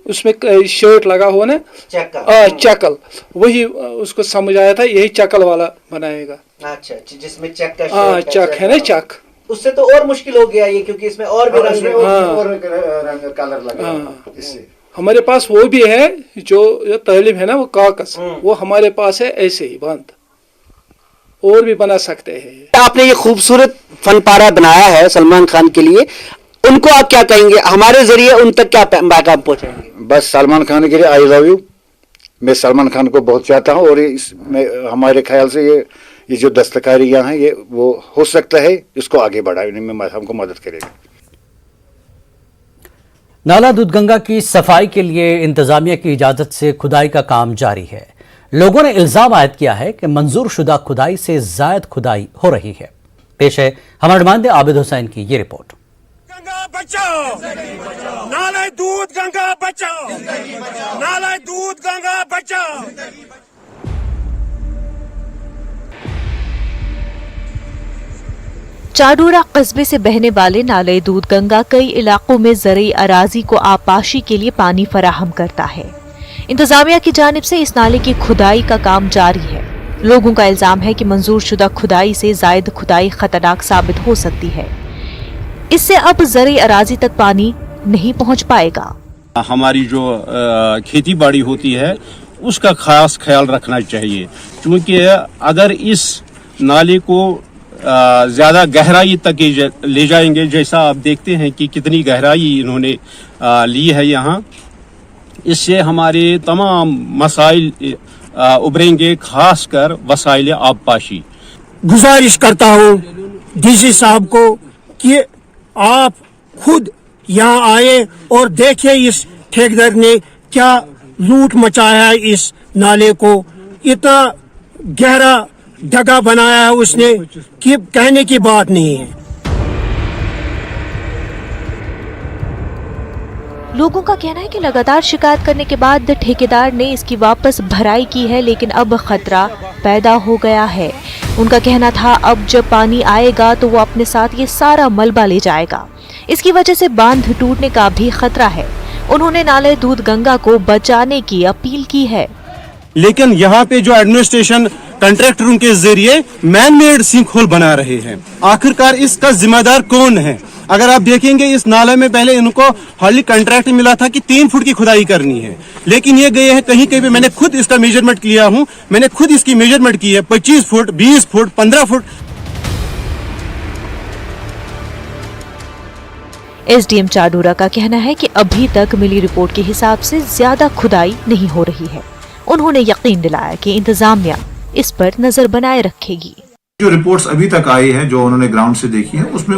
उसमें शर्ट लगा हुआ ना, चकल, वही उसको समझ आया था, यही चकल वाला बनाएगा। अच्छा, जिसमें चक का चक है ना, चक। उससे तो और मुश्किल हो गया ये, क्योंकि इसमें और भी रंग कलर लगा इससे। हमारे पास वो भी है जो तालिब है ना, वो कागज, वो हमारे पास है ऐसे ही बंद, और भी बना सकते हैं। आपने ये खूबसूरत फनपारा बनाया है सलमान खान के लिए, उनको आप क्या कहेंगे? हमारे जरिए उन तक क्या पैगाम पहुंचाएंगे? बस सलमान खान के लिए आई लव यू। मैं सलमान खान को बहुत चाहता हूँ, और इसमें हमारे ख्याल से ये जो दस्तकारियाँ हैं ये वो हो सकता है इसको आगे बढ़ाने में हमको मदद करेगा। नाला दूधगंगा की सफाई के लिए इंतजामिया की इजाजत से खुदाई का काम जारी है। लोगों ने इल्जाम आयद किया है कि मंजूर शुदा खुदाई से जायद खुदाई हो रही है। पेश है हमारे नुमाइंदे आबिद हुसैन की ये रिपोर्ट। गंगा बचाओ, नाले दूध गंगा बचाओ, नाले दूध गंगा बचाओ। चाडोरा कस्बे से बहने वाले नाले दूध गंगा कई इलाकों में ज़रई अराजी को आपाशी के लिए पानी फराहम करता है। इंतजामिया की जानिब से इस नाले की खुदाई का काम जारी है। लोगों का इल्जाम है कि मंजूर शुदा खुदाई से जायद खुदाई खतरनाक साबित हो सकती है। इससे अब ज़रई अराजी तक पानी नहीं पहुंच पाएगा। हमारी जो खेती बाड़ी होती है उसका खास ख्याल रखना चाहिए, क्योंकि अगर इस नाले को ज्यादा गहराई तक ले जाएंगे, जैसा आप देखते हैं कि कितनी गहराई इन्होंने ली है यहाँ, इससे हमारे तमाम मसाइल उभरेंगे, खासकर वसाइल आबपाशी। गुजारिश करता हूँ डीसी साहब को कि आप खुद यहाँ आए और देखें इस ठेकेदार ने क्या लूट मचाया है। इस नाले को इतना गहरा जगह बनाया है उसने कि कहने की बात नहीं है। लोगों का कहना है कि लगातार शिकायत करने के बाद ठेकेदार ने इसकी वापस भराई की है, लेकिन अब खतरा पैदा हो गया है। उनका कहना था अब जब पानी आएगा तो वो अपने साथ ये सारा मलबा ले जाएगा। इसकी वजह से बांध टूटने का भी खतरा है। उन्होंने नाले दूध गंगा को बचाने की अपील की है। लेकिन यहाँ पे जो एडमिनिस्ट्रेशन कंट्रैक्टरों के जरिए मैन मेड सिंक होल बना रहे हैं, आखिरकार इसका जिम्मेदार कौन है? अगर आप देखेंगे इस नाले में पहले इनको हार्डली कंट्रैक्ट मिला था कि 3 फुट की खुदाई करनी है, लेकिन ये गए हैं कहीं कहीं पे, मैंने खुद इसका मेजरमेंट लिया हूँ, मैंने खुद इसकी मेजरमेंट की है 25 foot, 20 foot, 15 foot. SDM Chadoora का कहना है कि अभी तक मिली रिपोर्ट के हिसाब से ज्यादा खुदाई नहीं हो रही है। उन्होंने यकीन दिलाया कि इंतजामिया इस पर नजर बनाए रखेगी। जो रिपोर्ट्स अभी तक आई है, जो उन्होंने ग्राउंड से देखी है, उसमें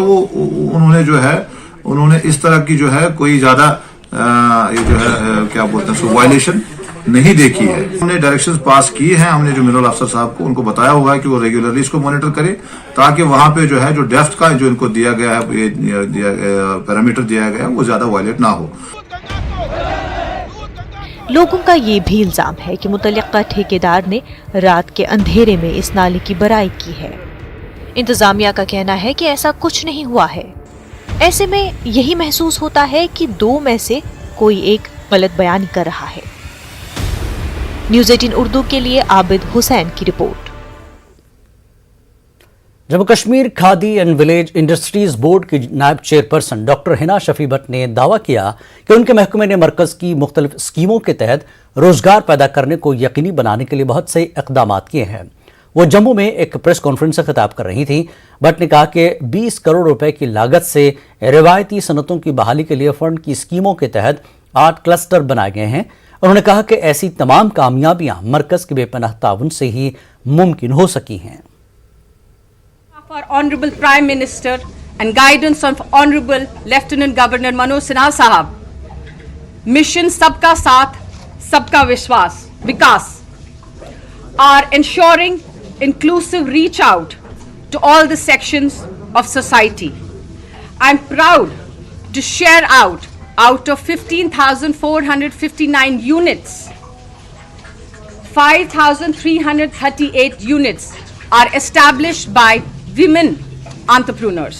उन्होंने इस तरह की जो है कोई ज्यादा ये जो है क्या बोलते हैं वायलेशन नहीं देखी है। हमने डायरेक्शंस पास की हैं, हमने जो मिनरल अफसर साहब को उनको बताया हुआ है कि वो रेगुलरली इसको मॉनिटर करें, ताकि वहां पे जो है जो डेप्थ का जो इनको दिया गया है, पैरामीटर दिया गया है, वो ज्यादा वायलेट ना हो। लोगों का ये भी इल्जाम है कि मुतल्लिका ठेकेदार ने रात के अंधेरे में इस नाले की बराई की है। इंतजामिया का कहना है कि ऐसा कुछ नहीं हुआ है। ऐसे में यही महसूस होता है कि 2 में से कोई एक गलत बयानी कर रहा है। न्यूज़ 18 उर्दू के लिए आबिद हुसैन की report. Jammu Kashmir khadi and village industries board की नायब चेयरपर्सन डॉक्टर हिना शफी भट्ट ने दावा किया कि उनके महकमे ने मरकज की मुख्तलिफ स्कीमों के तहत रोजगार पैदा करने को यकीनी बनाने के लिए बहुत से इकदाम किए हैं। वो जम्मू में एक प्रेस कॉन्फ्रेंस से खिताब कर रही थी। भट्ट ने कहा कि 20 करोड़ रुपए की लागत से रिवायती सनतों की बहाली के लिए फंड की स्कीमों के तहत 8 क्लस्टर बनाए गए हैं। उन्होंने कहा कि ऐसी तमाम कामयाबियां मरकज के बेपनाह ताउन से ही मुमकिन हो सकी हैं। Our Honorable Prime Minister and guidance of Honorable Lieutenant Governor Manoj Sinha Sahab, Mission Sabka Saath, Sabka Vishwas, Vikas, are ensuring inclusive reach out to all the sections of society. I'm proud to share out of 15,459 units, 5,338 units are established by women entrepreneurs.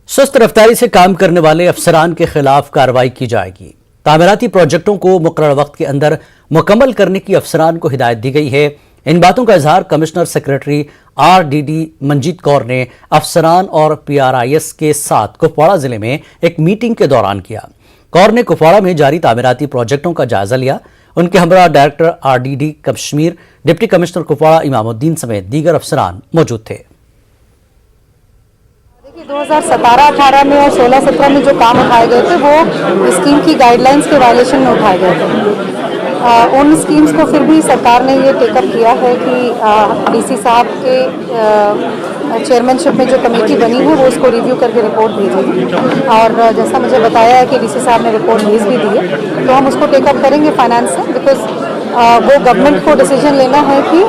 सुस्त रफ्तारी से काम करने वाले अफसरान के खिलाफ कार्रवाई की जाएगी। तामीराती प्रोजेक्टों को मुकर्रर वक्त के अंदर मुकम्मल करने की अफसरान को हिदायत दी गई है। इन बातों का इजहार commissioner secretary RDD Manjeet Kaur ने अफसरान और PRIS के साथ कुपवाड़ा जिले में एक मीटिंग के दौरान किया। कौर ने कुपवाड़ा में जारी तामीराती प्रोजेक्टों का जायजा लिया। उनके हमरा director RDD Kashmir, deputy commissioner Kupwara Imamuddin समेत दीगर अफसरान मौजूद थे। 2017-18 में और 16-17 में जो काम उठाए गए थे वो स्कीम की गाइडलाइंस के वायलेशन में उठाए गए थे। उन स्कीम्स को फिर भी सरकार ने ये टेकअप किया है कि DC साहब के चेयरमैनशिप में जो कमेटी बनी है वो उसको रिव्यू करके रिपोर्ट भेजेगी, और जैसा मुझे बताया है कि DC साहब ने रिपोर्ट भेज भी दी है, तो हम उसको टेकअप करेंगे फाइनेंस से, बिकॉज वो गवर्नमेंट को डिसीजन लेना है कि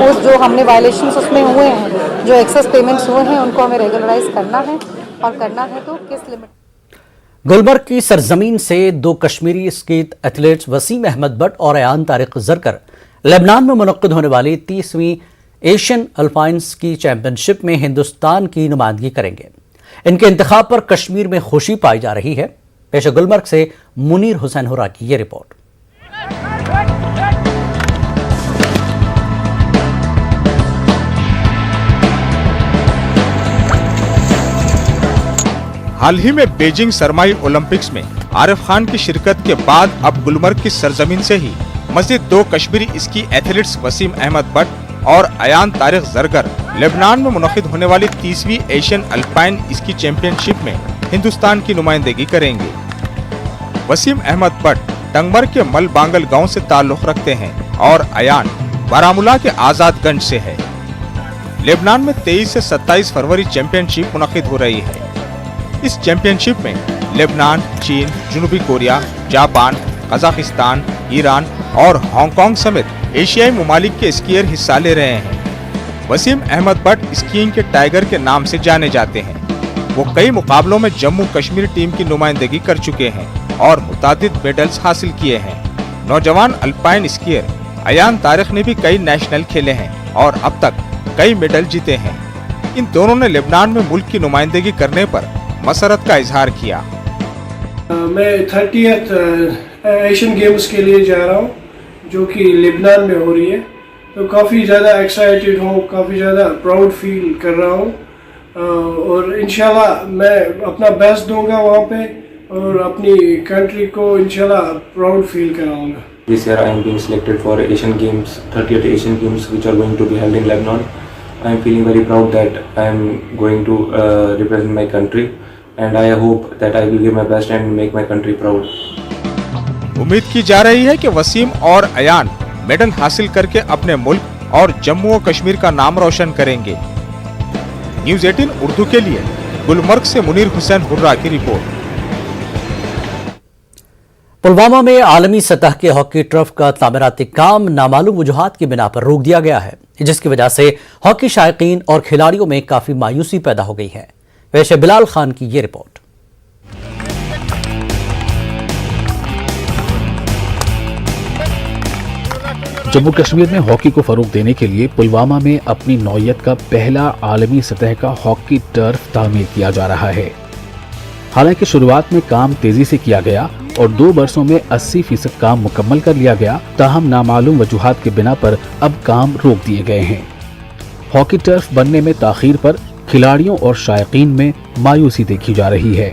उस जो हमने वायलेशंस उसमें हुए हैं, जो एक्सेस पेमेंट्स हुए हैं, उनको हमें रेगुलराइज करना है, और करना है तो किस लिमिट। गुलमर्ग की सरजमीन से 2 कश्मीरी स्केट एथलीट्स वसीम अहमद बट और अयान तारिक जरकर लेबनान में मुनक्किद होने वाली 30वीं एशियन अल्पाइन स्की चैंपियनशिप में हिंदुस्तान की नुमाइंदगी करेंगे। इनके इंतखाब पर कश्मीर में खुशी पाई जा रही है। पेश गुलमर्ग से मुनीर हुसैन हुरा की ये रिपोर्ट। हाल ही में बीजिंग सरमाई ओलंपिक्स में आरिफ खान की शिरकत के बाद अब गुलमर्ग की सरजमीन से ही मजीद 2 कश्मीरी स्की एथलीट्स वसीम अहमद बट और अयान तारिक जरगर लेबनान में मुनक्किद होने वाली 30वीं एशियन अल्पाइन स्की चैंपियनशिप में हिंदुस्तान की नुमाइंदगी करेंगे। वसीम अहमद बट टंगमर्ग के मल बांगल गाँव से ताल्लुक रखते हैं और अयान बारामुला के आजादगंज से है। लेबनान में 23 से 27 फरवरी चैंपियनशिप मुनक्किद हो रही है। इस चैंपियनशिप में लेबनान, चीन, जनूबी कोरिया, जापान, कजाकिस्तान, ईरान और हांगकांग समेत एशियाई ममालिक के स्कीयर हिस्सा ले रहे हैं। वसीम अहमद बट स्कीइंग के टाइगर के नाम से जाने जाते हैं। वो कई मुकाबलों में जम्मू कश्मीर टीम की नुमाइंदगी कर चुके हैं और मुतादिद मेडल्स हासिल किए हैं। नौजवान अल्पाइन स्कीयर अयान तारिक ने भी कई नेशनल खेले हैं और अब तक कई मेडल जीते हैं। इन दोनों ने लेबनान में मुल्क की नुमाइंदगी करने पर मसरत का इजहार किया। میں 30th ایشین گیمز کے لیے جا رہا ہوں جو کہ لبنان میں ہو رہی ہے، تو کافی زیادہ ایکسائٹیڈ ہوں، کافی زیادہ پراؤڈ فیل کر رہا ہوں، اور انشاءاللہ میں اپنا بیسٹ دوں گا وہاں پہ اور اپنی کنٹری کو انشاءاللہ پراؤڈ فیل کراؤں گا. This year I am being selected for Asian Games, 30th Asian Games, which are going to be held in Lebanon. I am feeling very proud that I am going to represent my country, and I hope that I will give my best and make my country proud. उम्मीद की जा रही है कि वसीम और Ayan medal हासिल करके अपने मुल्क और जम्मू और कश्मीर का नाम रोशन करेंगे. न्यूज़ 18 उर्दू के लिए गुलमर्ग से मुनीर हुसैन हुर्रा की रिपोर्ट. पुलवामा में आलमी सतह के हॉकी टर्फ का तामीराती काम नामालूम वजूहात की बिना पर रोक दिया गया है, जिसकी वजह से हॉकी शायकीन और खिलाड़ियों में काफी मायूसी पैदा हो गई है. पेश है बिलाल खान की ये रिपोर्ट. जम्मू कश्मीर में हॉकी को फरोग देने के लिए पुलवामा में अपनी नौयत का पहला आलमी सतह का हॉकी टर्फ तामीर किया जा रहा है. हालांकि शुरुआत में काम तेजी से किया गया और 2 बरसों में 80% काम मुकम्मल कर लिया गया, ताहम नामालूम वजूहात के बिना पर अब काम रोक दिए गए हैं. हॉकी टर्फ बनने में ताखीर पर खिलाड़ियों और शायकीन में मायूसी देखी जा रही है.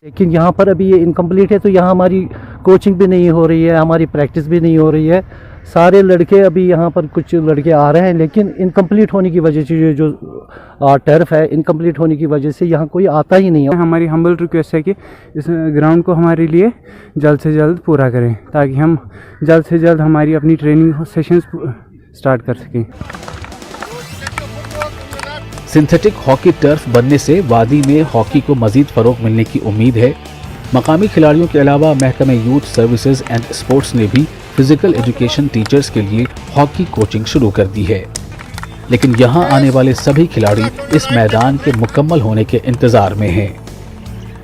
लेकिन यहाँ पर अभी ये इनकम्प्लीट है, तो यहाँ हमारी कोचिंग भी नहीं हो रही है, हमारी प्रैक्टिस भी नहीं हो रही है. सारे लड़के अभी यहाँ पर कुछ लड़के आ रहे हैं, लेकिन इनकम्प्लीट होने की वजह से जो टर्फ है, इनकम्प्लीट होने की वजह से यहाँ कोई आता ही नहीं है. हमारी हम्बल रिक्वेस्ट है कि इस ग्राउंड को हमारे लिए जल्द से जल्द पूरा करें, ताकि हम जल्द से जल्द हमारी अपनी ट्रेनिंग सेशंस स्टार्ट कर सकें. सिंथेटिक हॉकी टर्फ बनने से वादी में हॉकी को मजीद फरोग मिलने की उम्मीद है. मकामी खिलाड़ियों के अलावा महकमे यूथ सर्विसेज एंड स्पोर्ट्स ने भी फिजिकल एजुकेशन टीचर्स के लिए हॉकी कोचिंग शुरू कर दी है, लेकिन यहाँ आने वाले सभी खिलाड़ी इस मैदान के मुकम्मल होने के इंतजार में हैं.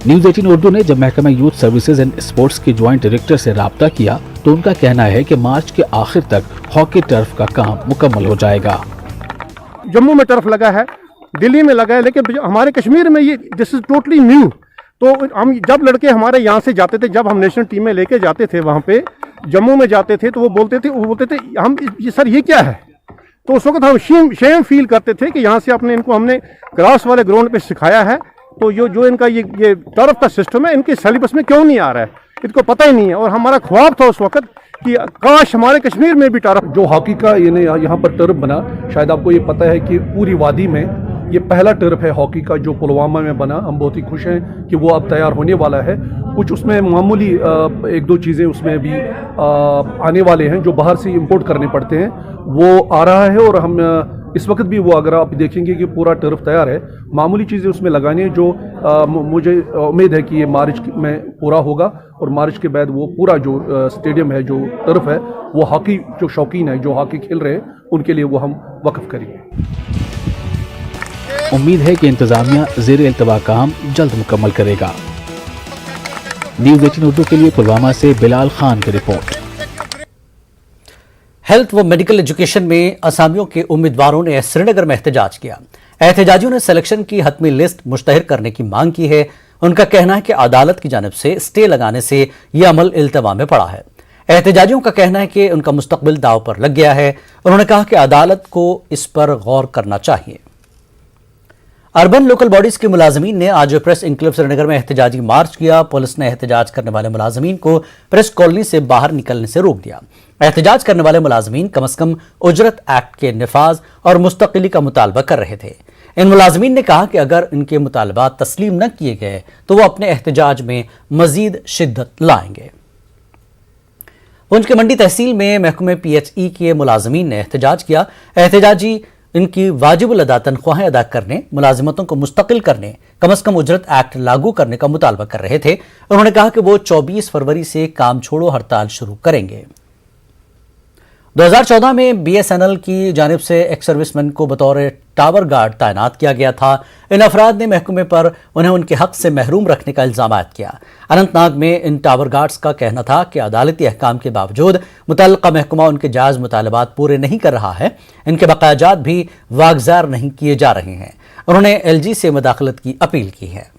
न्यूज़ 18 उर्दू ने जब महकमा यूथ सर्विसेज एंड स्पोर्ट्स के ज्वाइंट डायरेक्टर से राब्ता किया तो उनका कहना है कि मार्च के आखिर तक हॉकी टर्फ का काम मुकम्मल हो जाएगा. जम्मू में टर्फ लगा है, दिल्ली में लगा है, लेकिन हमारे कश्मीर में ये दिस इज टोटली न्यू. तो हम जब लड़के हमारे यहाँ से जाते थे, जब हम नेशनल टीम में लेके जाते थे वहाँ पे जम्मू में जाते थे, तो वो बोलते थे हम सर ये क्या है. तो उस वक्त हम शेम फील करते थे कि यहाँ से इनको हमने ग्रास वाले ग्राउंड पे सिखाया है, तो जो इनका ये टर्फ का सिस्टम है इनके सिलेबस में क्यों नहीं आ रहा है, इनको पता ही नहीं है. और हमारा ख्वाब था उस वक्त कि काश हमारे कश्मीर में भी टर्फ. जो हॉकी का यहाँ पर टर्फ बना, शायद आपको ये पता है कि पूरी वादी में ये पहला टर्फ है हॉकी का जो पुलवामा में बना. हम बहुत ही खुश हैं कि वो अब तैयार होने वाला है. कुछ उसमें मामूली 1-2 चीज़ें उसमें भी आने वाले हैं जो बाहर से इंपोर्ट करने पड़ते हैं, वो आ रहा है. और हम इस वक्त भी वो अगर आप देखेंगे कि पूरा टर्फ तैयार है, मामूली चीज़ें उसमें लगानी है जो मुझे उम्मीद है कि ये मार्च में पूरा होगा. और मार्च के बाद वो पूरा जो स्टेडियम है, जो टर्फ है, वो हॉकी जो शौकीन है, जो हॉकी खेल रहे हैं, उनके लिए वो हम वक्फ करेंगे. उम्मीद है कि इंतजामिया ज़ेर इल्तवा काम जल्द मुकम्मल करेगा. न्यूज़ 18 उर्दू के लिए पुलवामा से बिलाल खान की रिपोर्ट. हेल्थ व मेडिकल एजुकेशन में असामियों के उम्मीदवारों ने श्रीनगर में एहतजाज किया. एहतजाजियों ने सिलेक्शन की हतमी लिस्ट मुश्तहर करने की मांग की है. उनका कहना है कि अदालत की जानिब से स्टे लगाने से यह अमल इल्तवा में पड़ा है. एहतजाजियों का कहना है कि उनका मुस्तकबिल दाव पर लग गया है. उन्होंने कहा कि अदालत को इस पर गौर करना चाहिए. अर्बन लोकल बॉडीज के मुलाजमीन ने आज प्रेस इनक्लेव श्रीनगर में एहतजाजी मार्च किया. पुलिस ने एहतजाज करने वाले मुलाजमीन को प्रेस कॉलोनी से बाहर निकलने से रोक दिया. एहतजाज करने वाले मुलाजमीन कम अज कम उजरत एक्ट के निफाज और मुस्तकिली का मुतालबा कर रहे थे. इन मुलाजमीन ने कहा कि अगर इनके मुतालबात तस्लीम न किए गए तो वो अपने एहतजाज में मजीद शिद्दत लाएंगे. पुंछ के मंडी तहसील में महकमे PHE के मुलाजमीन ने एहतजाज किया. एहतजाजी इनकी वाजिबुल अदा तनख्वाहें अदा करने, मुलाजिमतों को मुस्तकिल करने, कम अज कम उजरत एक्ट लागू करने का मुतालबा कर रहे थे. उन्होंने कहा कि वो 24 फरवरी से काम छोड़ो हड़ताल शुरू करेंगे. 2014 में BSNL की जानिब से एक्स सर्विसमैन को बतौर टावर गार्ड तैनात किया गया था. इन अफराद ने महकमे पर उन्हें उनके हक से महरूम रखने का इल्जाम आयद किया. अनंतनाग में इन टावर गार्ड्स का कहना था कि अदालती अहकाम के बावजूद मुतल्लिका महकमा उनके जायज़ मुतालबात पूरे नहीं कर रहा है. इनके बकायाजात भी वागजार नहीं किए जा रहे हैं. उन्होंने LG से मुदाखलत की अपील की है.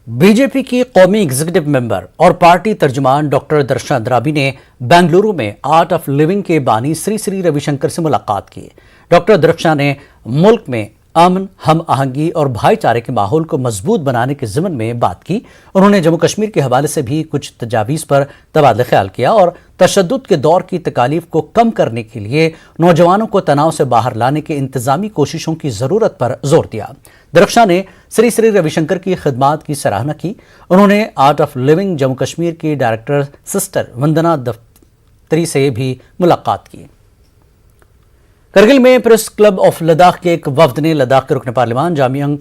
बीजेपी की कौमी एग्जीक्यूटिव मेंबर और पार्टी तर्जुमान डॉक्टर दर्शना द्राबी ने बेंगलुरु में आर्ट ऑफ लिविंग के बानी श्री श्री रविशंकर से मुलाकात की। डॉक्टर दर्शना ने मुल्क में अमन, हम आहंगी और भाईचारे के माहौल को मजबूत बनाने के ज़िम्न में बात की। उन्होंने जम्मू कश्मीर के हवाले से भी कुछ तजावीज़ पर तबादला ख्याल किया और तशद्दुद के दौर की तकालीफ को कम करने के लिए नौजवानों को तनाव से बाहर लाने के इंतजामी कोशिशों की ज़रूरत पर जोर दिया। दरख्शां ने श्री श्री रविशंकर की खिदमात की सराहना की। उन्होंने art of living Jammu Kashmir की डायरेक्टर सिस्टर वंदना दफ्तरी से भी मुलाकात की। करगिल में प्रेस क्लब ऑफ लद्दाख के एक वफ्द ने लद्दाख के रुकन पार्लिमान जामियांग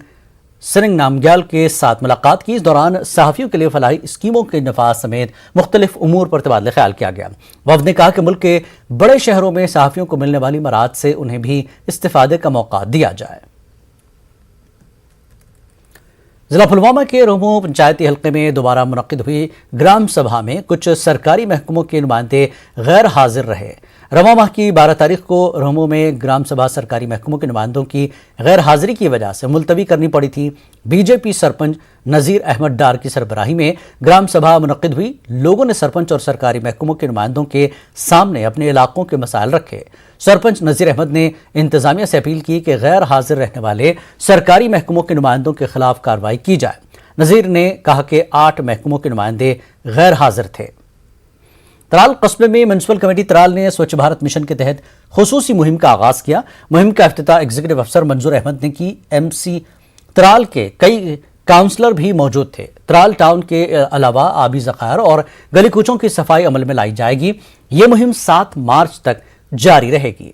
सिरिंग नामग्याल के साथ मुलाकात की। इस दौरान सहाफ़ियों के लिए फलाही स्कीमों के नफाज समेत मुख्तलिफ उमूर पर तबादला ख्याल किया गया। वफ्द ने कहा कि मुल्क के बड़े शहरों में सहाफ़ियों को मिलने वाली मराद से उन्हें भी इस्तिफादे का मौका दिया जाए। जिला पुलवामा के रोहमू पंचायती हल्के में दोबारा मुनक्किद हुई ग्राम सभा में कुछ सरकारी महकमों के नुमाइंदे गैर हाजिर रहे। रवां माह की 12 तारीख को रोहमू में ग्राम सभा सरकारी महकमों के नुमाइंदों की गैर हाजिरी की वजह से मुलतवी करनी पड़ी थी। बीजेपी सरपंच नज़ीर अहमद डार की सरबराही में ग्राम सभा मुनक्किद हुई। लोगों ने सरपंच और सरकारी महकमों के नुमाइंदों के सामने अपने इलाकों के मसाइल रखे। सरपंच नज़ीर अहमद ने इंतजामिया से अपील की कि गैर हाजिर रहने वाले सरकारी महकमों के नुमाइंदों के खिलाफ कार्रवाई की जाए। नज़ीर ने कहा कि 8 महकमों के नुमाइंदे गैर हाजिर थे। त्राल कस्बे में म्यूनसिपल कमेटी त्राल ने स्वच्छ भारत मिशन के तहत खुसूसी मुहिम का आगाज किया। मुहिम का इफ्तिताह एग्जीक्यूटिव अफसर मंजूर अहमद ने की। MC त्राल के कई काउंसलर भी मौजूद थे। त्राल टाउन के अलावा आबी ज़खायर और गली कूचों की सफाई अमल में लाई जाएगी। ये मुहिम 7 मार्च तक जारी रहेगी।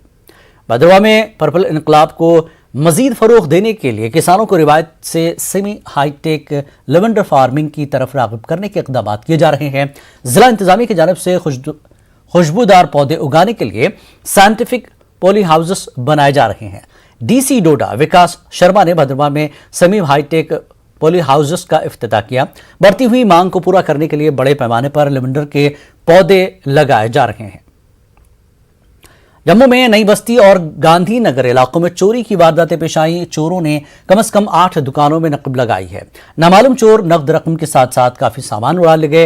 भद्रवाह में पर्पल इनकलाब को मजीद फरोग देने के लिए किसानों को रिवायत से सेमी हाईटेक लेवेंडर फार्मिंग की तरफ राग़िब करने के इक़दाम किए जा रहे हैं। जिला इंतजामिया की जानिब से खुशबूदार पौधे उगाने के लिए साइंटिफिक पॉली हाउसेस बनाए जा रहे हैं। DC डोडा विकास शर्मा ने भद्रवाह में सेमी हाईटेक पॉली हाउसेस का इफ्तिताह किया। बढ़ती हुई मांग को पूरा करने के लिए बड़े पैमाने पर लेवेंडर के पौधे लगाए जा रहे हैं। जम्मू में नई बस्ती और गांधी नगर इलाकों में चोरी की वारदातें पेश आई। चोरों ने कम से कम 8 दुकानों में नकब लगाई है। नामालूम चोर नकद रकम के साथ साथ काफी सामान उड़ा ले गए।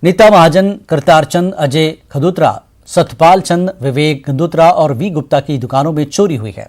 नीता महाजन, करतार चंद, अजय खदुत्रा, सतपाल चंद, विवेक गंदोत्रा और वी गुप्ता की दुकानों में चोरी हुई है।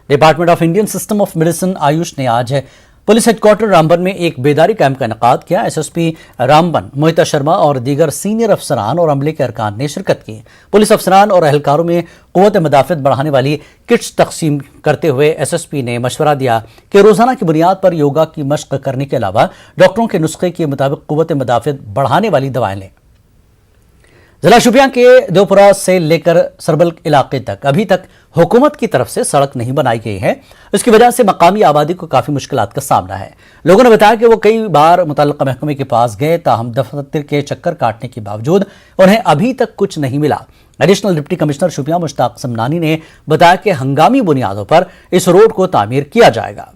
Department of Indian system of medicine Ayush ने आज पुलिस हेडक्वार्टर रामबन में एक बेदारी कैंप का इनेकाद किया। SSP रामबन मोहिता शर्मा और दीगर सीनियर अफसरान और अमले के अरकान ने शिरकत की। पुलिस अफसरान और एहलकारों में क़ुव्वत मदाफ़त बढ़ाने वाली किट्स तकसीम करते हुए SSP ने मशवरा दिया कि रोज़ाना की बुनियाद पर योगा की मशक़ करने के अलावा डॉक्टरों के नुस्खे के मुताबिक क़ुव्वत मदाफ़त बढ़ाने वाली दवाएं लें। जिला शोपियां के देवपुरा से लेकर सरबल इलाके तक अभी तक हुकूमत की तरफ से सड़क नहीं बनाई गई है। इसकी वजह से मकामी आबादी को काफी मुश्किलात का सामना है। लोगों ने बताया कि वो कई बार मुतल्लिका महकमे के पास गए, ताहम दफ्तर के चक्कर काटने के बावजूद उन्हें अभी तक कुछ नहीं मिला। Additional deputy commissioner Shopian Mushtaq Samnani ने बताया कि हंगामी बुनियादों पर इस रोड को तामीर किया जाएगा।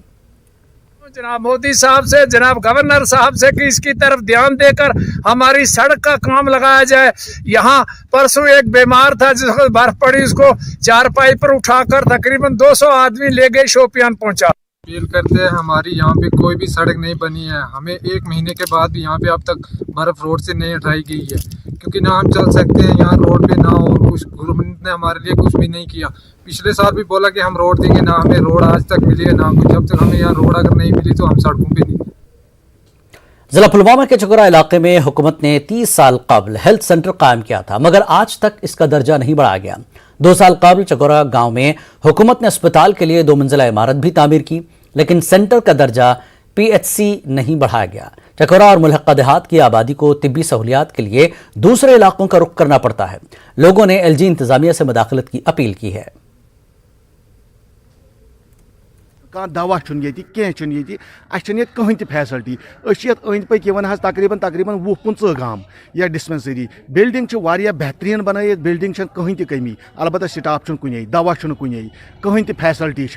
जनाब मोदी साहब से, जनाब गवर्नर साहब से कि इसकी तरफ ध्यान देकर हमारी सड़क का काम लगाया जाए। यहाँ परसों एक बीमार था जिसको बर्फ पड़ी, उसको 4 पाई पर उठाकर तकरीबन 200 आदमी ले गए, शोपियान पहुंचा। अपील करते हैं, हमारी यहाँ पे कोई भी सड़क नहीं बनी है। हमें 1 महीने के बाद भी यहाँ पे अब तक बर्फ रोड से नहीं हटाई गई है, क्योंकि ना हम चल सकते हैं यहाँ रोड पे, ना और कुछ गवर्नमेंट ने हमारे लिए कुछ भी नहीं किया। पिछले साल भी बोला कि हम रोड देंगे, ना हमें रोड आज तक मिली है ना कुछ। जब तक हमें यहाँ रोड अगर नहीं मिली तो हम सड़कों पे नहीं। जिला पुलवामा के चकोरा इलाके में हुकूमत ने 30 साल कबल हेल्थ सेंटर कायम किया था, मगर आज तक इसका दर्जा नहीं बढ़ाया गया। 2 साल कबल चकोरा गांव में हुकूमत ने अस्पताल के लिए 2 मंजिला इमारत भी तामीर की, लेकिन सेंटर का दर्जा PHC नहीं बढ़ाया गया। चकोरा और मुल्हक़ा देहात की आबादी को तिब्बी सहूलियात के लिए दूसरे इलाकों का रुख करना पड़ता है। लोगों ने LG इंतजामिया से मुदाखलत की अपील की है। दवा कहीं फैसिलिटी अंद पक तकरीबन 20-25 गांव या डिस्पेंसरी बिल्डिंग बेहतरीन बन बिल्डिंग कहीं कमी, अलबत्ता स्टाफ कुन, दवा कुन, कहीं फैसिलिटी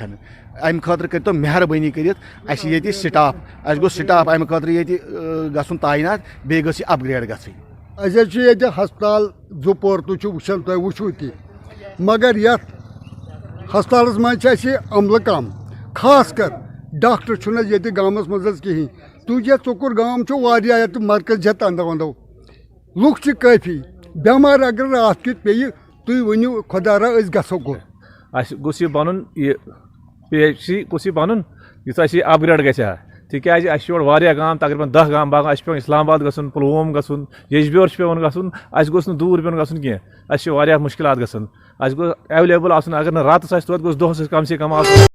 अम खतर कर मेहरबानी कर स्टाफ गो स्टाफ अम खतर गन तैनात बे ग अपग्रेड ग हस्पताल जोपोर वो मगर ये हस्पताल मज अमल कम, खास कर डॉक्टर ये गाँव मज कहें तुझे चुकुर गांव वारिया मरकज तंदो वंदो लुक काफी बेमार अगर रात कित पे तुम वनु खुदारा गो गोस बन PHC गोस बन अपग्रेड गया तिकाज वारिया गांव तकरीबन 10 गांव बाग पे इस्लामाबाद गसन पुलवोम गसन यजब्योर पे गसन गो दूर पे गसन कह मुश्किल गसन गो एवेलेबल अगर न रात तोत गोस दोहस कम से कम